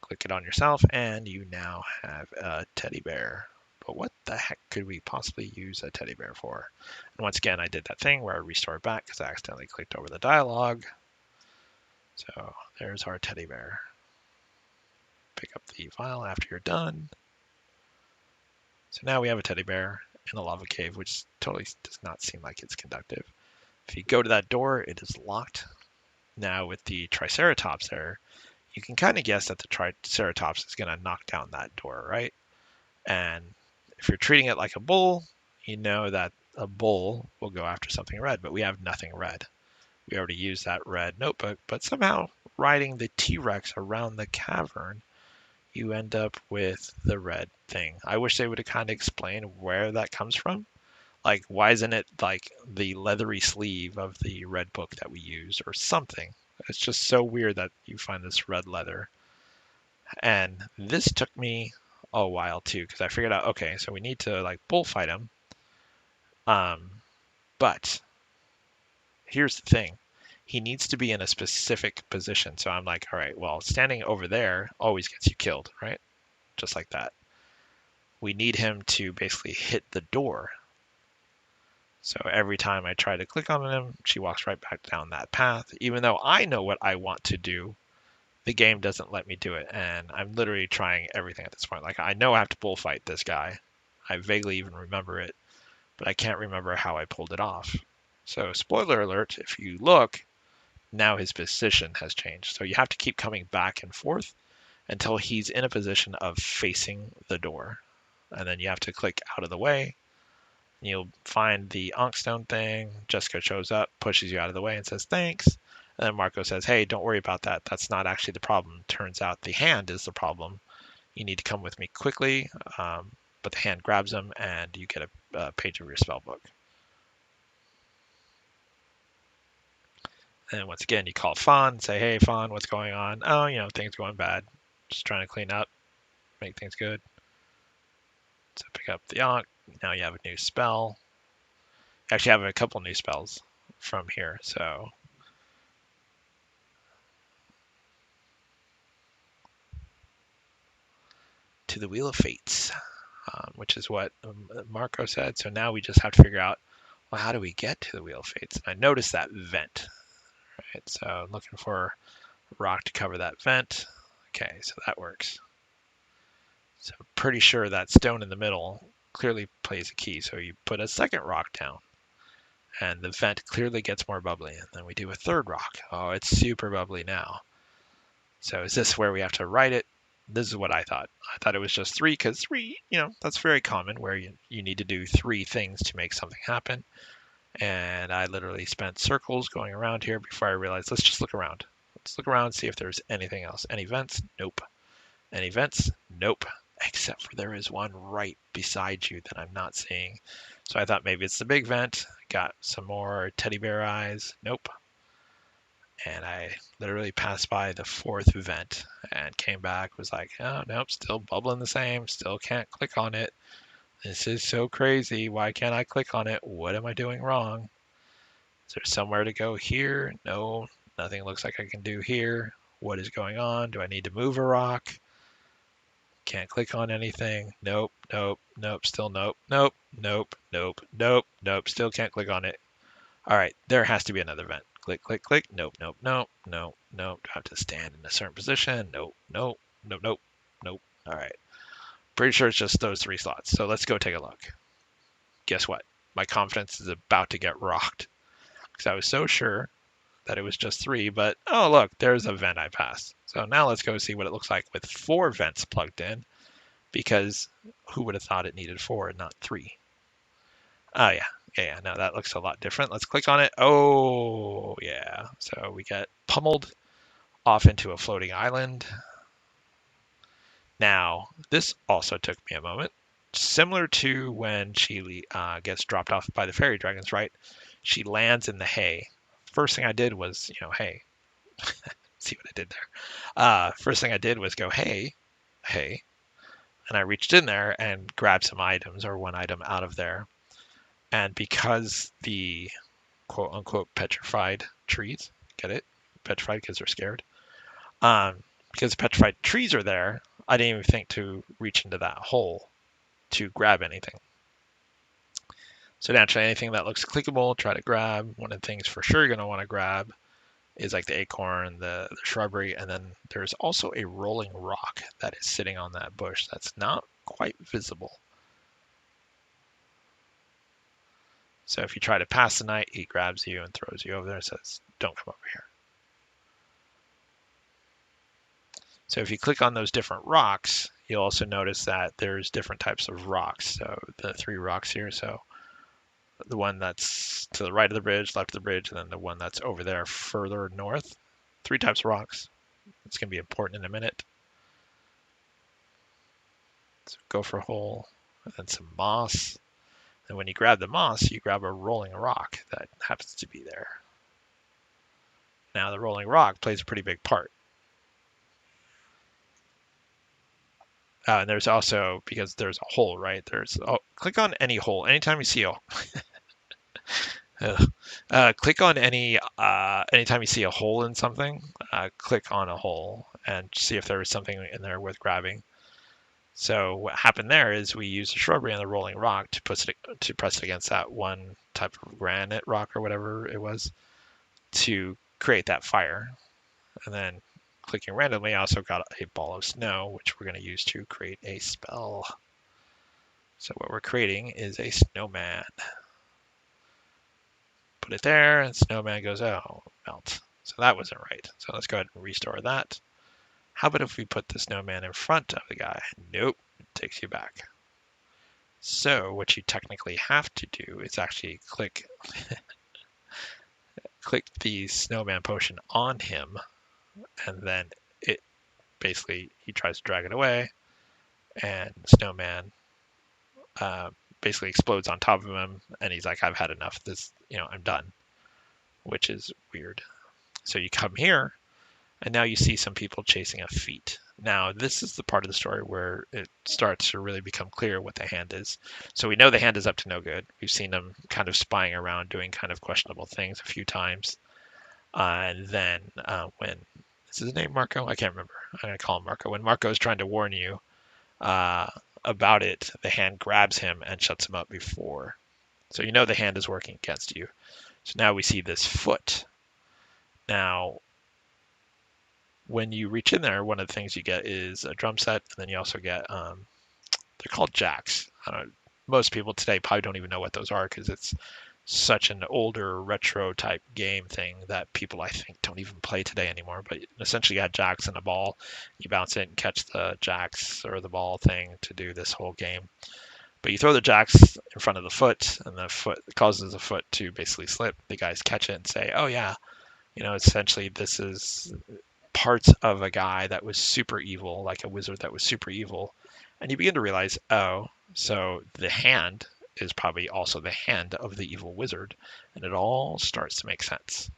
click it on yourself, and you now have a teddy bear but what the heck could we possibly use a teddy bear for? And once again, I did that thing where I restored back because I accidentally clicked over the dialogue. So there's our teddy bear. Pick up the file after you're done. So now we have a teddy bear in a lava cave, which totally does not seem like it's conductive. If you go to that door, it is locked. Now with the Triceratops there, you can kind of guess that the Triceratops is going to knock down that door, right? And if you're treating it like a bull, you know that a bull will go after something red, but we have nothing red. We already used that red notebook, but somehow riding the T-Rex around the cavern, you end up with the red thing. I wish they would have kind of explained where that comes from. Like, why isn't it like the leathery sleeve of the red book that we use or something? It's just so weird that you find this red leather. And this took me a while too, because I figured out, okay, so we need to like bullfight him. But here's the thing. He needs to be in a specific position. So I'm like, all right, well, standing over there always gets you killed, right? Just like that. We need him to basically hit the door. So every time I try to click on him, she walks right back down that path. Even though I know what I want to do, the game doesn't let me do it. And I'm literally trying everything at this point. Like, I know I have to bullfight this guy. I vaguely even remember it, but I can't remember how I pulled it off. So spoiler alert, if you look, now his position has changed. So you have to keep coming back and forth until he's in a position of facing the door. And then you have to click out of the way. You'll find the Onkstone thing. Jessica shows up, pushes you out of the way and says, thanks. And then Marco says, hey, don't worry about that. That's not actually the problem. Turns out the hand is the problem. You need to come with me quickly. But the hand grabs him and you get a page of your spell book. And once again, you call Fawn and say, hey, Fawn, what's going on? Oh, things going bad. Just trying to clean up, make things good. So pick up the Ankh. Now you have a new spell. You actually have a couple new spells from here. So to the Wheel of Fates, which is what Marco said. So now we just have to figure out, well, how do we get to the Wheel of Fates? And I noticed that vent, right? So I'm looking for a rock to cover that vent. Okay, so that works. So I'm pretty sure that stone in the middle clearly plays a key. So you put a second rock down and the vent clearly gets more bubbly. And then we do a third rock. Oh, it's super bubbly now. So is this where we have to write it? This is what I thought. I thought it was just 3 because 3, that's very common where you need to do 3 things to make something happen. And I literally spent circles going around here before I realized, let's just look around. Let's look around and see if there's anything else. Any vents? Nope. Any vents? Nope. Except for there is one right beside you that I'm not seeing. So I thought maybe it's the big vent. Got some more teddy bear eyes. Nope. And I literally passed by the 4th vent and came back, was like, oh, nope, still bubbling the same, still can't click on it. This is so crazy. Why can't I click on it? What am I doing wrong? Is there somewhere to go here? No, nothing looks like I can do here. What is going on? Do I need to move a rock? Can't click on anything. Nope, nope, nope, still nope, nope, nope, nope, nope, nope, still can't click on it. All right, there has to be another vent. Click, click, click. Nope, nope, nope, nope, nope. Do I have to stand in a certain position? Nope, nope, nope, nope, nope. All right. Pretty sure it's just those 3 slots. So let's go take a look. Guess what? My confidence is about to get rocked because I was so sure that it was just 3, but oh, look, there's a vent I passed. So now let's go see what it looks like with 4 vents plugged in because who would have thought it needed 4 and not 3? Oh, yeah. Yeah, now that looks a lot different. Let's click on it. Oh, yeah. So we get pummeled off into a floating island. Now, this also took me a moment. Similar to when she gets dropped off by the fairy dragons, right? She lands in the hay. First thing I did was, hey. See what I did there? First thing I did was go, hey, hey. And I reached in there and grabbed some items or one item out of there. And because the quote unquote petrified trees, get it? Petrified because they're scared. Because the petrified trees are there, I didn't even think to reach into that hole to grab anything. So naturally, anything that looks clickable, try to grab. One of the things for sure you're going to want to grab is like the acorn, the shrubbery, and then there's also a rolling rock that is sitting on that bush that's not quite visible. So if you try to pass the night, he grabs you and throws you over there and says, don't come over here. So if you click on those different rocks, you'll also notice that there's different types of rocks. So the 3 rocks here. So the one that's to the right of the bridge, left of the bridge, and then the one that's over there further north. 3 types of rocks. It's going to be important in a minute. So gopher hole, and then some moss. And when you grab the moss, you grab a rolling rock that happens to be there. Now the rolling rock plays a pretty big part. And there's also, because there's a hole, right? Click on any hole. Anytime you see click on anytime you see a hole in something, click on a hole and see if there was something in there worth grabbing. So what happened there is we used the shrubbery and the rolling rock to press it against that one type of granite rock or whatever it was to create that fire. And then clicking randomly, I also got a ball of snow, which we're going to use to create a spell. So what we're creating is a snowman. Put it there, and snowman goes, oh, melt. So that wasn't right. So let's go ahead and restore that. How about if we put the snowman in front of the guy? Nope, it takes you back. So what you technically have to do is actually click the snowman potion on him, and then it basically, he tries to drag it away, and snowman basically explodes on top of him, and he's like, I've had enough. I'm done, which is weird. So you come here, and now you see some people chasing a feet. Now, this is the part of the story where it starts to really become clear what the hand is. So we know the hand is up to no good. We've seen them kind of spying around, doing kind of questionable things a few times. And then when, is his name Marco? I can't remember. I'm going to call him Marco. When Marco is trying to warn you about it, the hand grabs him and shuts him up before. So you know the hand is working against you. So now we see this foot. Now, when you reach in there, one of the things you get is a drum set, and then you also get, they're called jacks. Most people today probably don't even know what those are because it's such an older retro type game thing that people, I think, don't even play today anymore. But essentially you had jacks and a ball. You bounce it and catch the jacks or the ball thing to do this whole game. But you throw the jacks in front of the foot, and the foot causes the foot to basically slip. The guys catch it and say, oh yeah, essentially this is parts of a guy that was super evil, like a wizard that was super evil. And you begin to realize, oh, so the hand is probably also the hand of the evil wizard. And it all starts to make sense.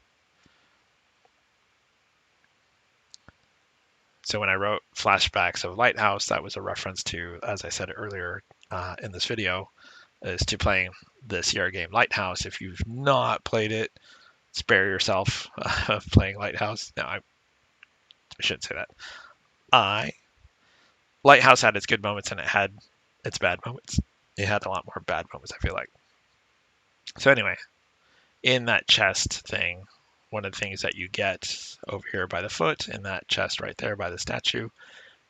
So when I wrote flashbacks of Lighthouse, that was a reference to, as I said earlier in this video, is to playing the Sierra game Lighthouse. If you've not played it, spare yourself playing Lighthouse. No, I shouldn't say that. Lighthouse had its good moments and it had its bad moments. It had a lot more bad moments, I feel like. So anyway, in that chest thing, one of the things that you get over here by the foot, in that chest right there by the statue,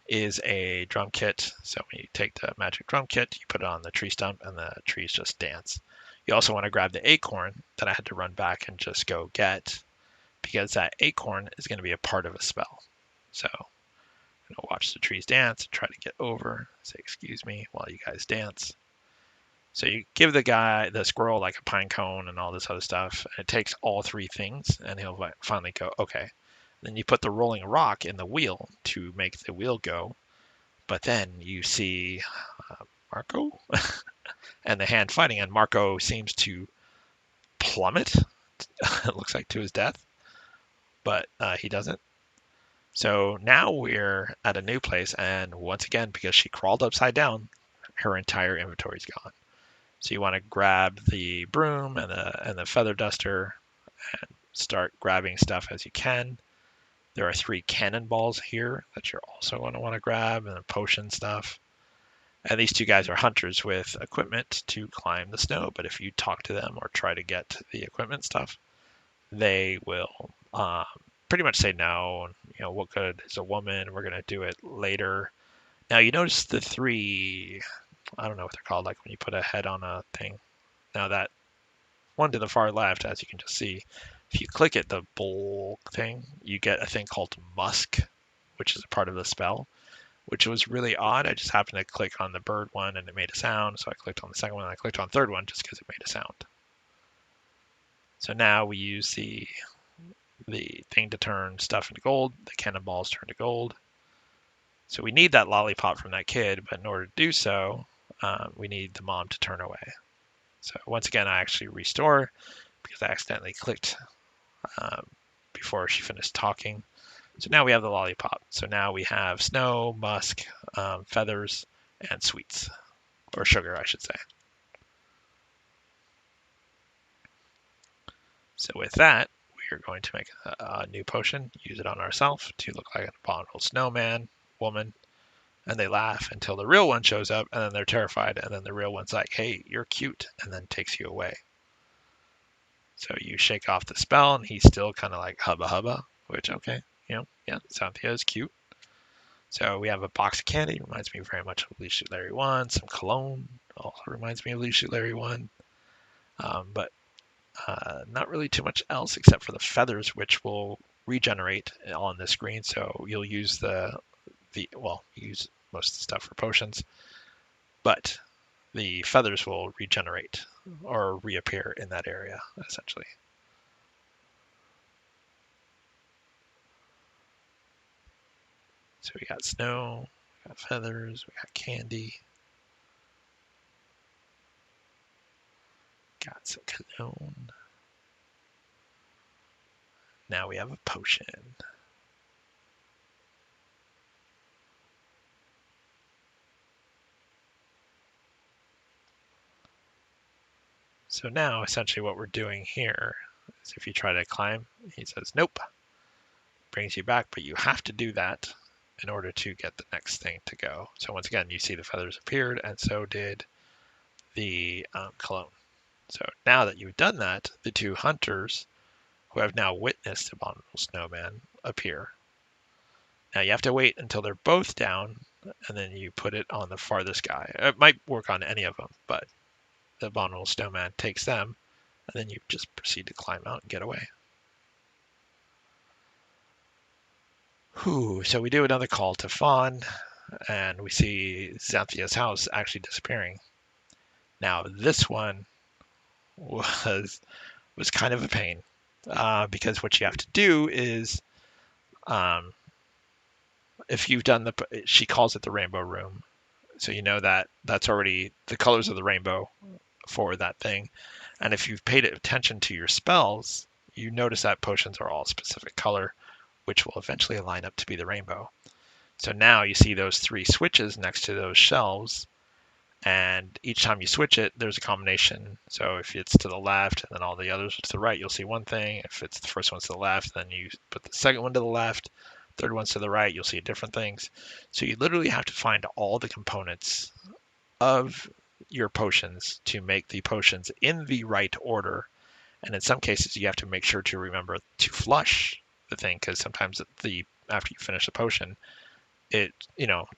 is a drum kit. So when you take the magic drum kit, you put it on the tree stump and the trees just dance. You also want to grab the acorn that I had to run back and just go get, because that acorn is going to be a part of a spell. So I'm going to watch the trees dance and try to get over, say excuse me while you guys dance. So you give the squirrel like a pine cone and all this other stuff. And it takes all 3 things and he'll finally go, okay. Then you put the rolling rock in the wheel to make the wheel go. But then you see Marco and the hand fighting, and Marco seems to plummet, it looks like, to his death. But he doesn't. So now we're at a new place, and once again, because she crawled upside down, her entire inventory's gone. So you want to grab the broom and the feather duster and start grabbing stuff as you can. There are 3 cannonballs here that you're also going to want to grab, and the potion stuff. And these two guys are hunters with equipment to climb the snow. But if you talk to them or try to get the equipment stuff, they will pretty much say no. What good is a woman? We're going to do it later. Now, you notice the three, I don't know what they're called, like when you put a head on a thing. Now, that one to the far left, as you can just see, if you click it, the bowl thing, you get a thing called musk, which is a part of the spell, which was really odd. I just happened to click on the bird one and it made a sound. So I clicked on the second one and I clicked on the third one just because it made a sound. So now we use the thing to turn stuff into gold. The cannonballs turn to gold. So we need that lollipop from that kid, but in order to do so, we need the mom to turn away. So once again, I actually restore because I accidentally clicked before she finished talking. So now we have the lollipop. So now we have snow, musk, feathers, and sweets, or sugar, I should say. So with that, we are going to make a new potion, use it on ourselves to look like an abominable snowman, woman, and they laugh until the real one shows up, and then they're terrified, and then the real one's like, hey, you're cute, and then takes you away. So you shake off the spell, and he's still kind of like hubba hubba, which, okay, yeah, Xanthia is cute. So we have a box of candy, reminds me very much of Leaf Shoot Larry 1. Some cologne, also reminds me of Leaf Shoot Larry 1. But not really too much else except for the feathers, which will regenerate on the screen. So you'll use use most of the stuff for potions, but the feathers will regenerate or reappear in that area, essentially. So we got snow, we got feathers, we got candy, got some cologne. Now we have a potion. So now, essentially what we're doing here is if you try to climb, he says, nope, brings you back, but you have to do that in order to get the next thing to go. So once again, you see the feathers appeared, and so did the cologne. So now that you've done that, the two hunters who have now witnessed Abominable Snowman appear. Now you have to wait until they're both down, and then you put it on the farthest guy. It might work on any of them, but the Abominable Snowman takes them, and then you just proceed to climb out and get away. Whew, so we do another call to Fawn, and we see Xanthia's house actually disappearing. Now this one was kind of a pain, because what you have to do is, if you've done she calls it the rainbow room, so you know that that's already the colors of the rainbow for that thing. And if you've paid attention to your spells, you notice that potions are all a specific color, which will eventually line up to be the rainbow. So now you see those three switches next to those shelves, and each time you switch it, there's a combination. So if it's to the left and then all the others to the right, you'll see one thing. If it's the first one's to the left, then you put the second one to the left, third one's to the right, you'll see different things. So you literally have to find all the components of your potions to make the potions in the right order. And in some cases, you have to make sure to remember to flush the thing, because sometimes after you finish a potion, the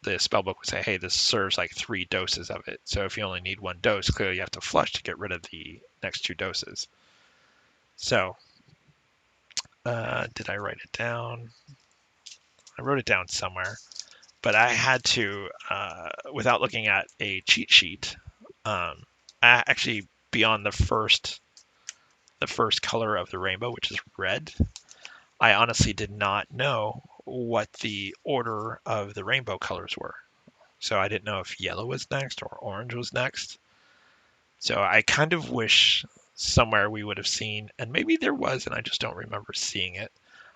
spellbook would say, hey, this serves like 3 doses of it. So if you only need 1 dose, clearly you have to flush to get rid of the next 2 doses. So did I write it down? I wrote it down somewhere, but I had to, without looking at a cheat sheet, actually beyond the first color of the rainbow, which is red, I honestly did not know what the order of the rainbow colors were. So I didn't know if yellow was next or orange was next. So I kind of wish somewhere we would have seen, and maybe there was, and I just don't remember seeing it,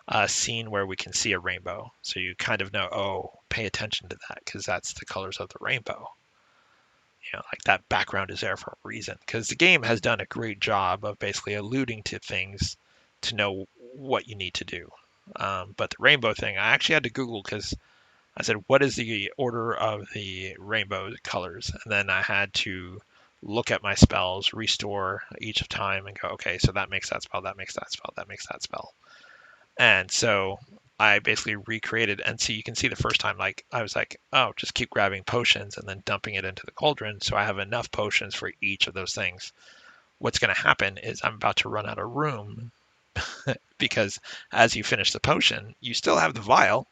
a scene where we can see a rainbow. So you kind of know, oh, pay attention to that because that's the colors of the rainbow. Like that background is there for a reason, because the game has done a great job of basically alluding to things to know what you need to do. But the rainbow thing, I actually had to Google because I said, what is the order of the rainbow colors? And then I had to look at my spells, restore each time, and go, okay, so that makes that spell, that makes that spell, that makes that spell. And so I basically recreated. And so you can see the first time, like, I was like, oh, just keep grabbing potions and then dumping it into the cauldron. So I have enough potions for each of those things. What's going to happen is I'm about to run out of room because as you finish the potion, you still have the vial.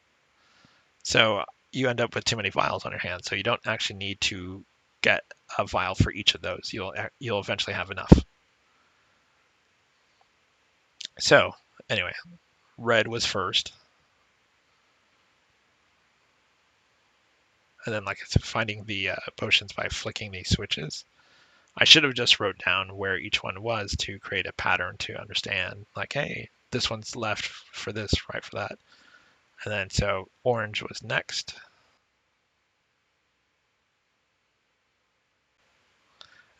So you end up with too many vials on your hands. So you don't actually need to get a vial for each of those. You'll eventually have enough. So anyway, red was first. And then, like I said, finding the potions by flicking these switches. I should have just wrote down where each one was to create a pattern to understand, like, hey, this one's left for this, right for that. And then so orange was next.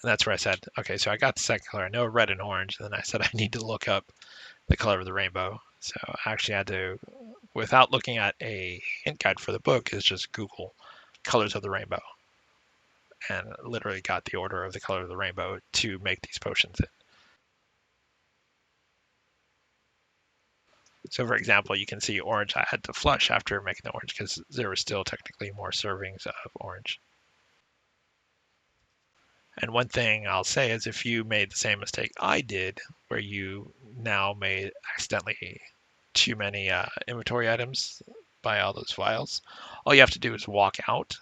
And that's where I said, okay, so I got the second color. I know red and orange. And then I said I need to look up the color of the rainbow. So I actually had to, without looking at a hint guide for the book, is just Google colors of the rainbow. And literally got the order of the color of the rainbow to make these potions in. So for example, you can see orange, I had to flush after making the orange because there were still technically more servings of orange. And one thing I'll say is if you made the same mistake I did, where you now made accidentally too many inventory items by all those files, all you have to do is walk out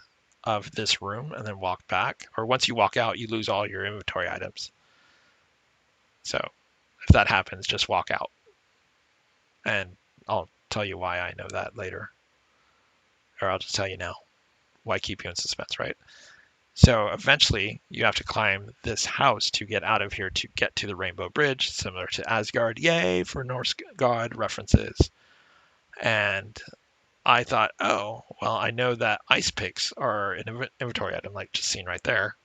of this room and then walk back. Or once you walk out, you lose all your inventory items. So if that happens, just walk out. And I'll tell you why I know that later. Or I'll just tell you now. Why keep you in suspense, right? So eventually you have to climb this house to get out of here to get to the Rainbow Bridge, similar to Asgard. Yay for Norse god references. And I thought, oh, well, I know that ice picks are an inventory item, like just seen right there.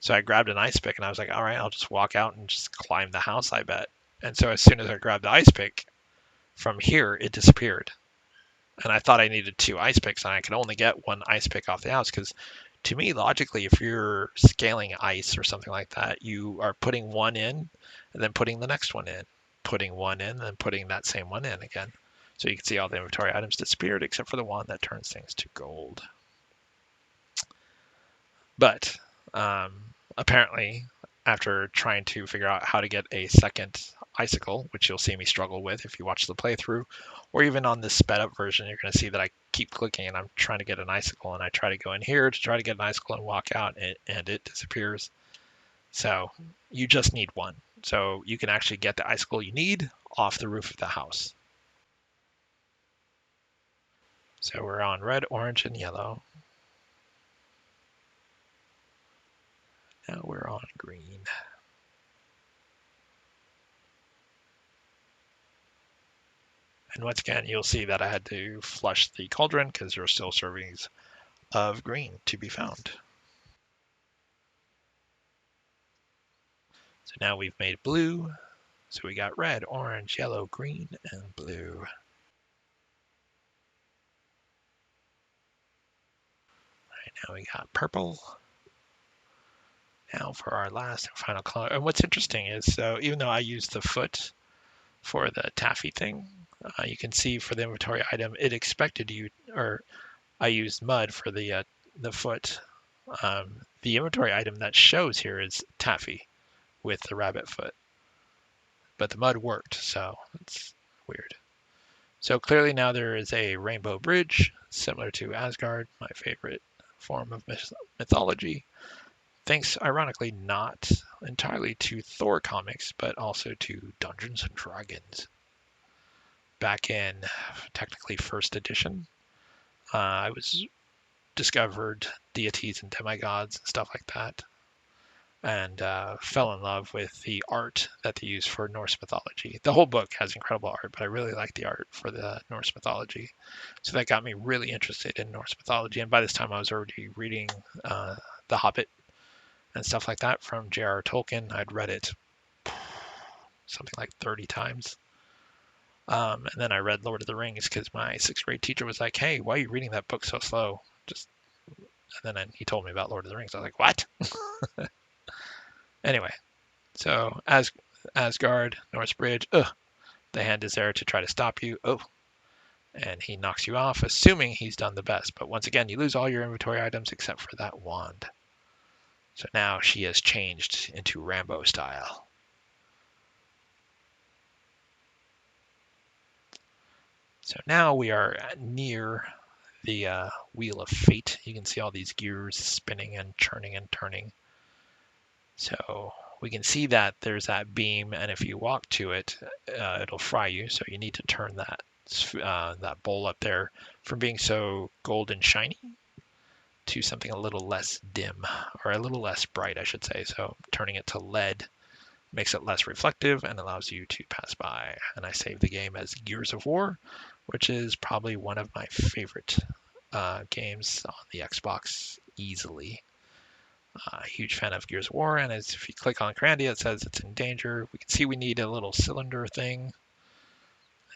So I grabbed an ice pick and I was like, all right, I'll just walk out and just climb the house, I bet. And so as soon as I grabbed the ice pick, from here it disappeared. And I thought I needed 2 ice picks, and I could only get 1 ice pick off the house because, to me, logically, if you're scaling ice or something like that, you are putting one in and then putting the next one in, putting one in and then putting that same one in again. So you can see all the inventory items disappeared except for the one that turns things to gold. But apparently, after trying to figure out how to get a second icicle, which you'll see me struggle with if you watch the playthrough, or even on this sped up version, you're going to see that I keep clicking and I'm trying to get an icicle, and I try to go in here to try to get an icicle and walk out, and it disappears. So you just need one. So you can actually get the icicle you need off the roof of the house. So we're on red, orange, and yellow. Now we're on green. And once again, you'll see that I had to flush the cauldron because there are still servings of green to be found. So now we've made blue. So we got red, orange, yellow, green, and blue. Right, now we got purple. Now for our last and final color. And what's interesting is, so even though I used the foot for the taffy thing, you can see for the inventory item, it expected you, or I used mud for the foot. The inventory item that shows here is taffy with the rabbit foot, but the mud worked, so it's weird. So clearly now there is a rainbow bridge, similar to Asgard, my favorite form of mythology. Thanks, ironically, not entirely to Thor comics, but also to Dungeons and Dragons. Back in technically first edition, I was discovered deities and demigods and stuff like that, and fell in love with the art that they use for Norse mythology. The whole book has incredible art, but I really like the art for the Norse mythology. So that got me really interested in Norse mythology. And by this time, I was already reading The Hobbit and stuff like that from J.R.R. Tolkien. I'd read it something like 30 times. And then I read Lord of the Rings because my sixth grade teacher was like, "Hey, why are you reading that book so slow?" Just and then he told me about Lord of the Rings. I was like, "What?" Anyway, so Asgard, North Bridge. Ugh, the hand is there to try to stop you. Oh, and he knocks you off, assuming he's done the best. But once again, you lose all your inventory items except for that wand. So now she has changed into Rambo style. So now we are near the Wheel of Fate. You can see all these gears spinning and churning and turning. So we can see that there's that beam, and if you walk to it, it'll fry you. So you need to turn that bowl up there from being so golden shiny to something a little less dim, or a little less bright, I should say. So turning it to lead makes it less reflective and allows you to pass by. And I save the game as Gears of War, which is probably one of my favorite games on the Xbox easily. Huge fan of Gears of War, and as if you click on Kyrandia, it says it's in danger. We can see we need a little cylinder thing. And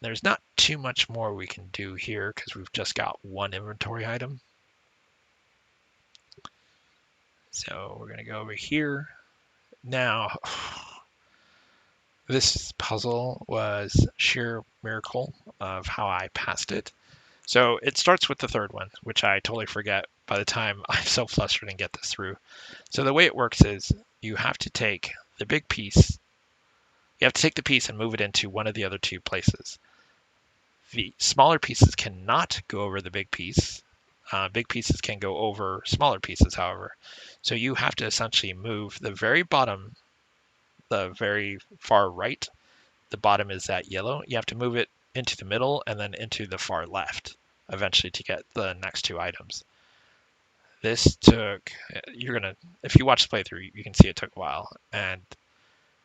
there's not too much more we can do here because we've just got one inventory item. So we're going to go over here. Now, this puzzle was sheer miracle of how I passed it. So it starts with the third one, which I totally forget by the time I'm so flustered and get this through. So the way it works is you have to take the big piece, you have to take the piece and move it into one of the other two places. The smaller pieces cannot go over the big piece. Big pieces can go over smaller pieces, however. So you have to essentially move the very bottom, the very far right. The bottom is that yellow. You have to move it into the middle and then into the far left eventually to get the next two items. This took, if you watch the playthrough, you can see it took a while. And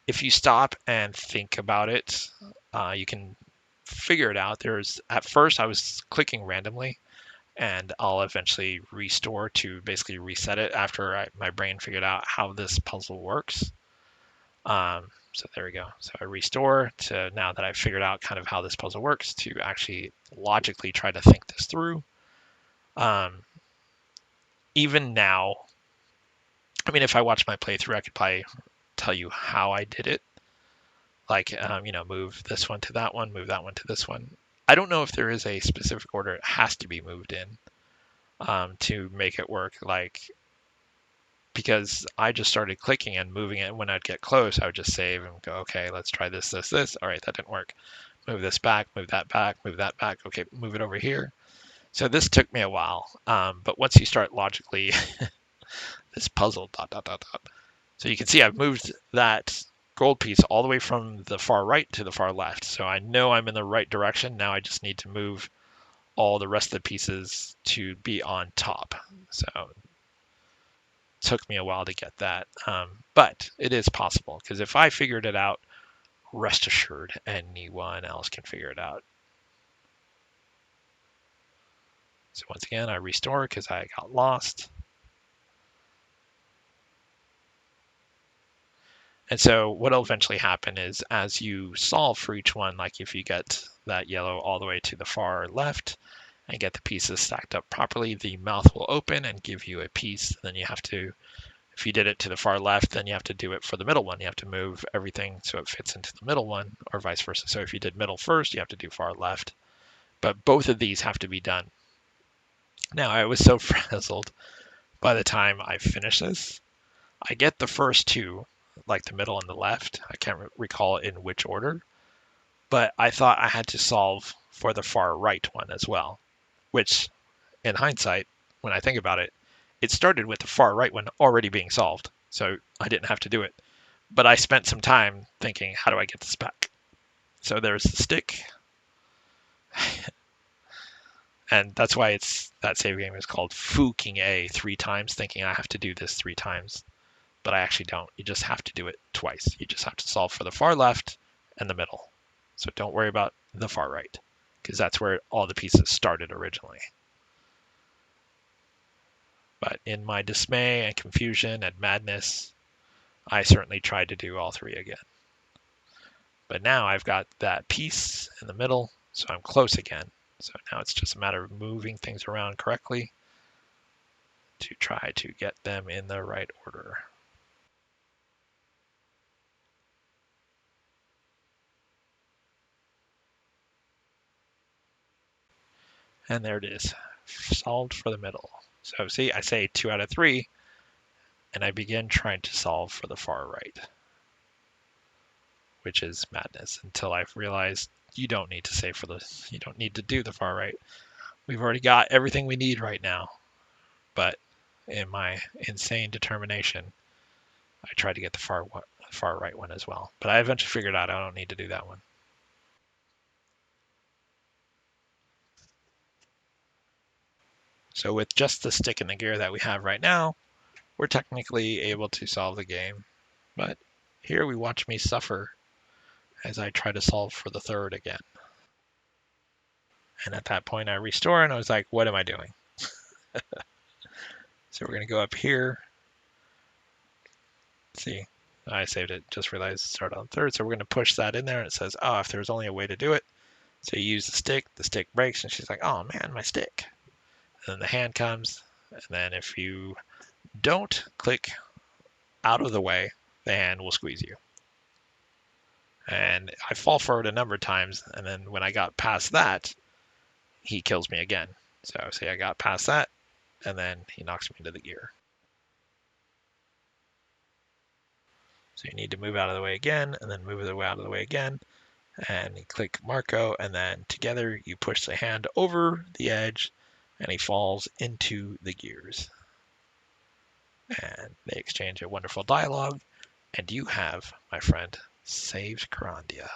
if you stop and think about it, you can figure it out. At first I was clicking randomly, and I'll eventually restore to basically reset it after my brain figured out how this puzzle works. So there we go. So I restore to now that I've figured out kind of how this puzzle works to actually logically try to think this through. Even now, I mean, if I watch my playthrough, I could probably tell you how I did it. Like, move this one to that one, move that one to this one. I don't know if there is a specific order it has to be moved in to make it work. Like, because I just started clicking and moving it. When I'd get close, I would just save and go, okay, let's try this, this, this. All right, that didn't work. Move this back, move that back, move that back. Okay, move it over here. So this took me a while. But once you start logically, this puzzle, dot, dot, dot, dot. So you can see I've moved that gold piece all the way from the far right to the far left. So I know I'm in the right direction. Now I just need to move all the rest of the pieces to be on top. So took me a while to get that, but it is possible because if I figured it out, rest assured anyone else can figure it out. So once again, I restore because I got lost. And so what'll eventually happen is as you solve for each one, like if you get that yellow all the way to the far left and get the pieces stacked up properly, the mouth will open and give you a piece. Then you have to, if you did it to the far left, then you have to do it for the middle one. You have to move everything so it fits into the middle one, or vice versa. So if you did middle first, you have to do far left. But both of these have to be done. Now, I was so frazzled by the time I finish this. I get the first two, like the middle and the left. I can't recall in which order, but I thought I had to solve for the far right one as well, which in hindsight, when I think about it, it started with the far right one already being solved. So I didn't have to do it. But I spent some time thinking, how do I get this back? So there's the stick. And that's why that save game is called Foo King A 3 times, thinking I have to do this 3 times. But I actually don't. You just have to do it twice. You just have to solve for the far left and the middle. So don't worry about the far right, because that's where all the pieces started originally. But in my dismay and confusion and madness, I certainly tried to do all three again. But now I've got that piece in the middle, so I'm close again. So now it's just a matter of moving things around correctly to try to get them in the right order. And there it is, solved for the middle. So see, I say 2 out of 3, and I begin trying to solve for the far right, which is madness until I've realized you don't need to say for the, you don't need to do the far right. We've already got everything we need right now. But in my insane determination, I tried to get the far right one as well. But I eventually figured out I don't need to do that one. So with just the stick and the gear that we have right now, we're technically able to solve the game. But here we watch me suffer as I try to solve for the third again. And at that point I restore and I was like, what am I doing? So we're going to go up here. See, I saved it, just realized it started on third. So we're going to push that in there and it says, oh, if there's only a way to do it. So you use the stick breaks and she's like, oh man, my stick. And then the hand comes. And then if you don't click out of the way, the hand will squeeze you. And I fall forward a number of times. And then when I got past that, he kills me again. So say I got past that and then he knocks me into the gear. So you need to move out of the way again and then move the way out of the way again. And you click Marco and then together you push the hand over the edge and he falls into the gears. And they exchange a wonderful dialogue. And you have, my friend, saved Kyrandia.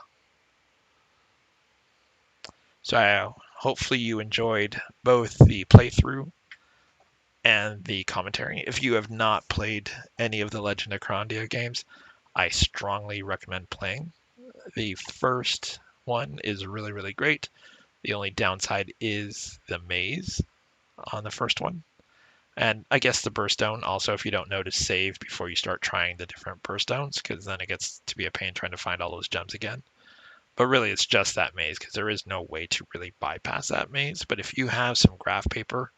So hopefully you enjoyed both the playthrough and the commentary. If you have not played any of the Legend of Kyrandia games, I strongly recommend playing. The first one is really, really great. The only downside is the maze on the first one. And I guess the burst stone also, if you don't know to save before you start trying the different burst stones, because then it gets to be a pain trying to find all those gems again. But really, it's just that maze, because there is no way to really bypass that maze. But if you have some graph paper,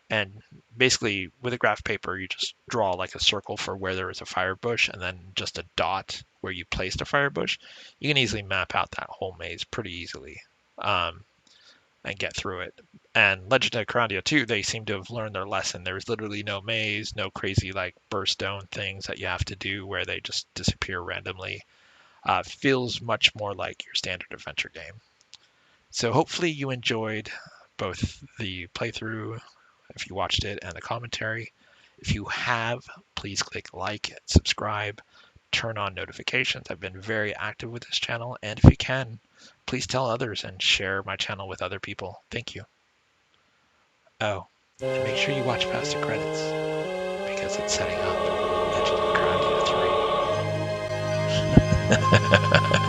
and basically with a graph paper, you just draw like a circle for where there is a fire bush, and then just a dot where you placed a fire bush, you can easily map out that whole maze pretty easily. And get through it. And Legend of Kyrandia 2, they seem to have learned their lesson. There's literally no maze, no crazy like burst stone things that you have to do where they just disappear randomly. Feels much more like your standard adventure game. So hopefully you enjoyed both the playthrough, if you watched it, and the commentary. If you have, please click like, subscribe, turn on notifications. I've been very active with this channel, and if you can, please tell others and share my channel with other people. Thank you. Oh, and make sure you watch past the credits because it's setting up Legend of Kyrandia 3.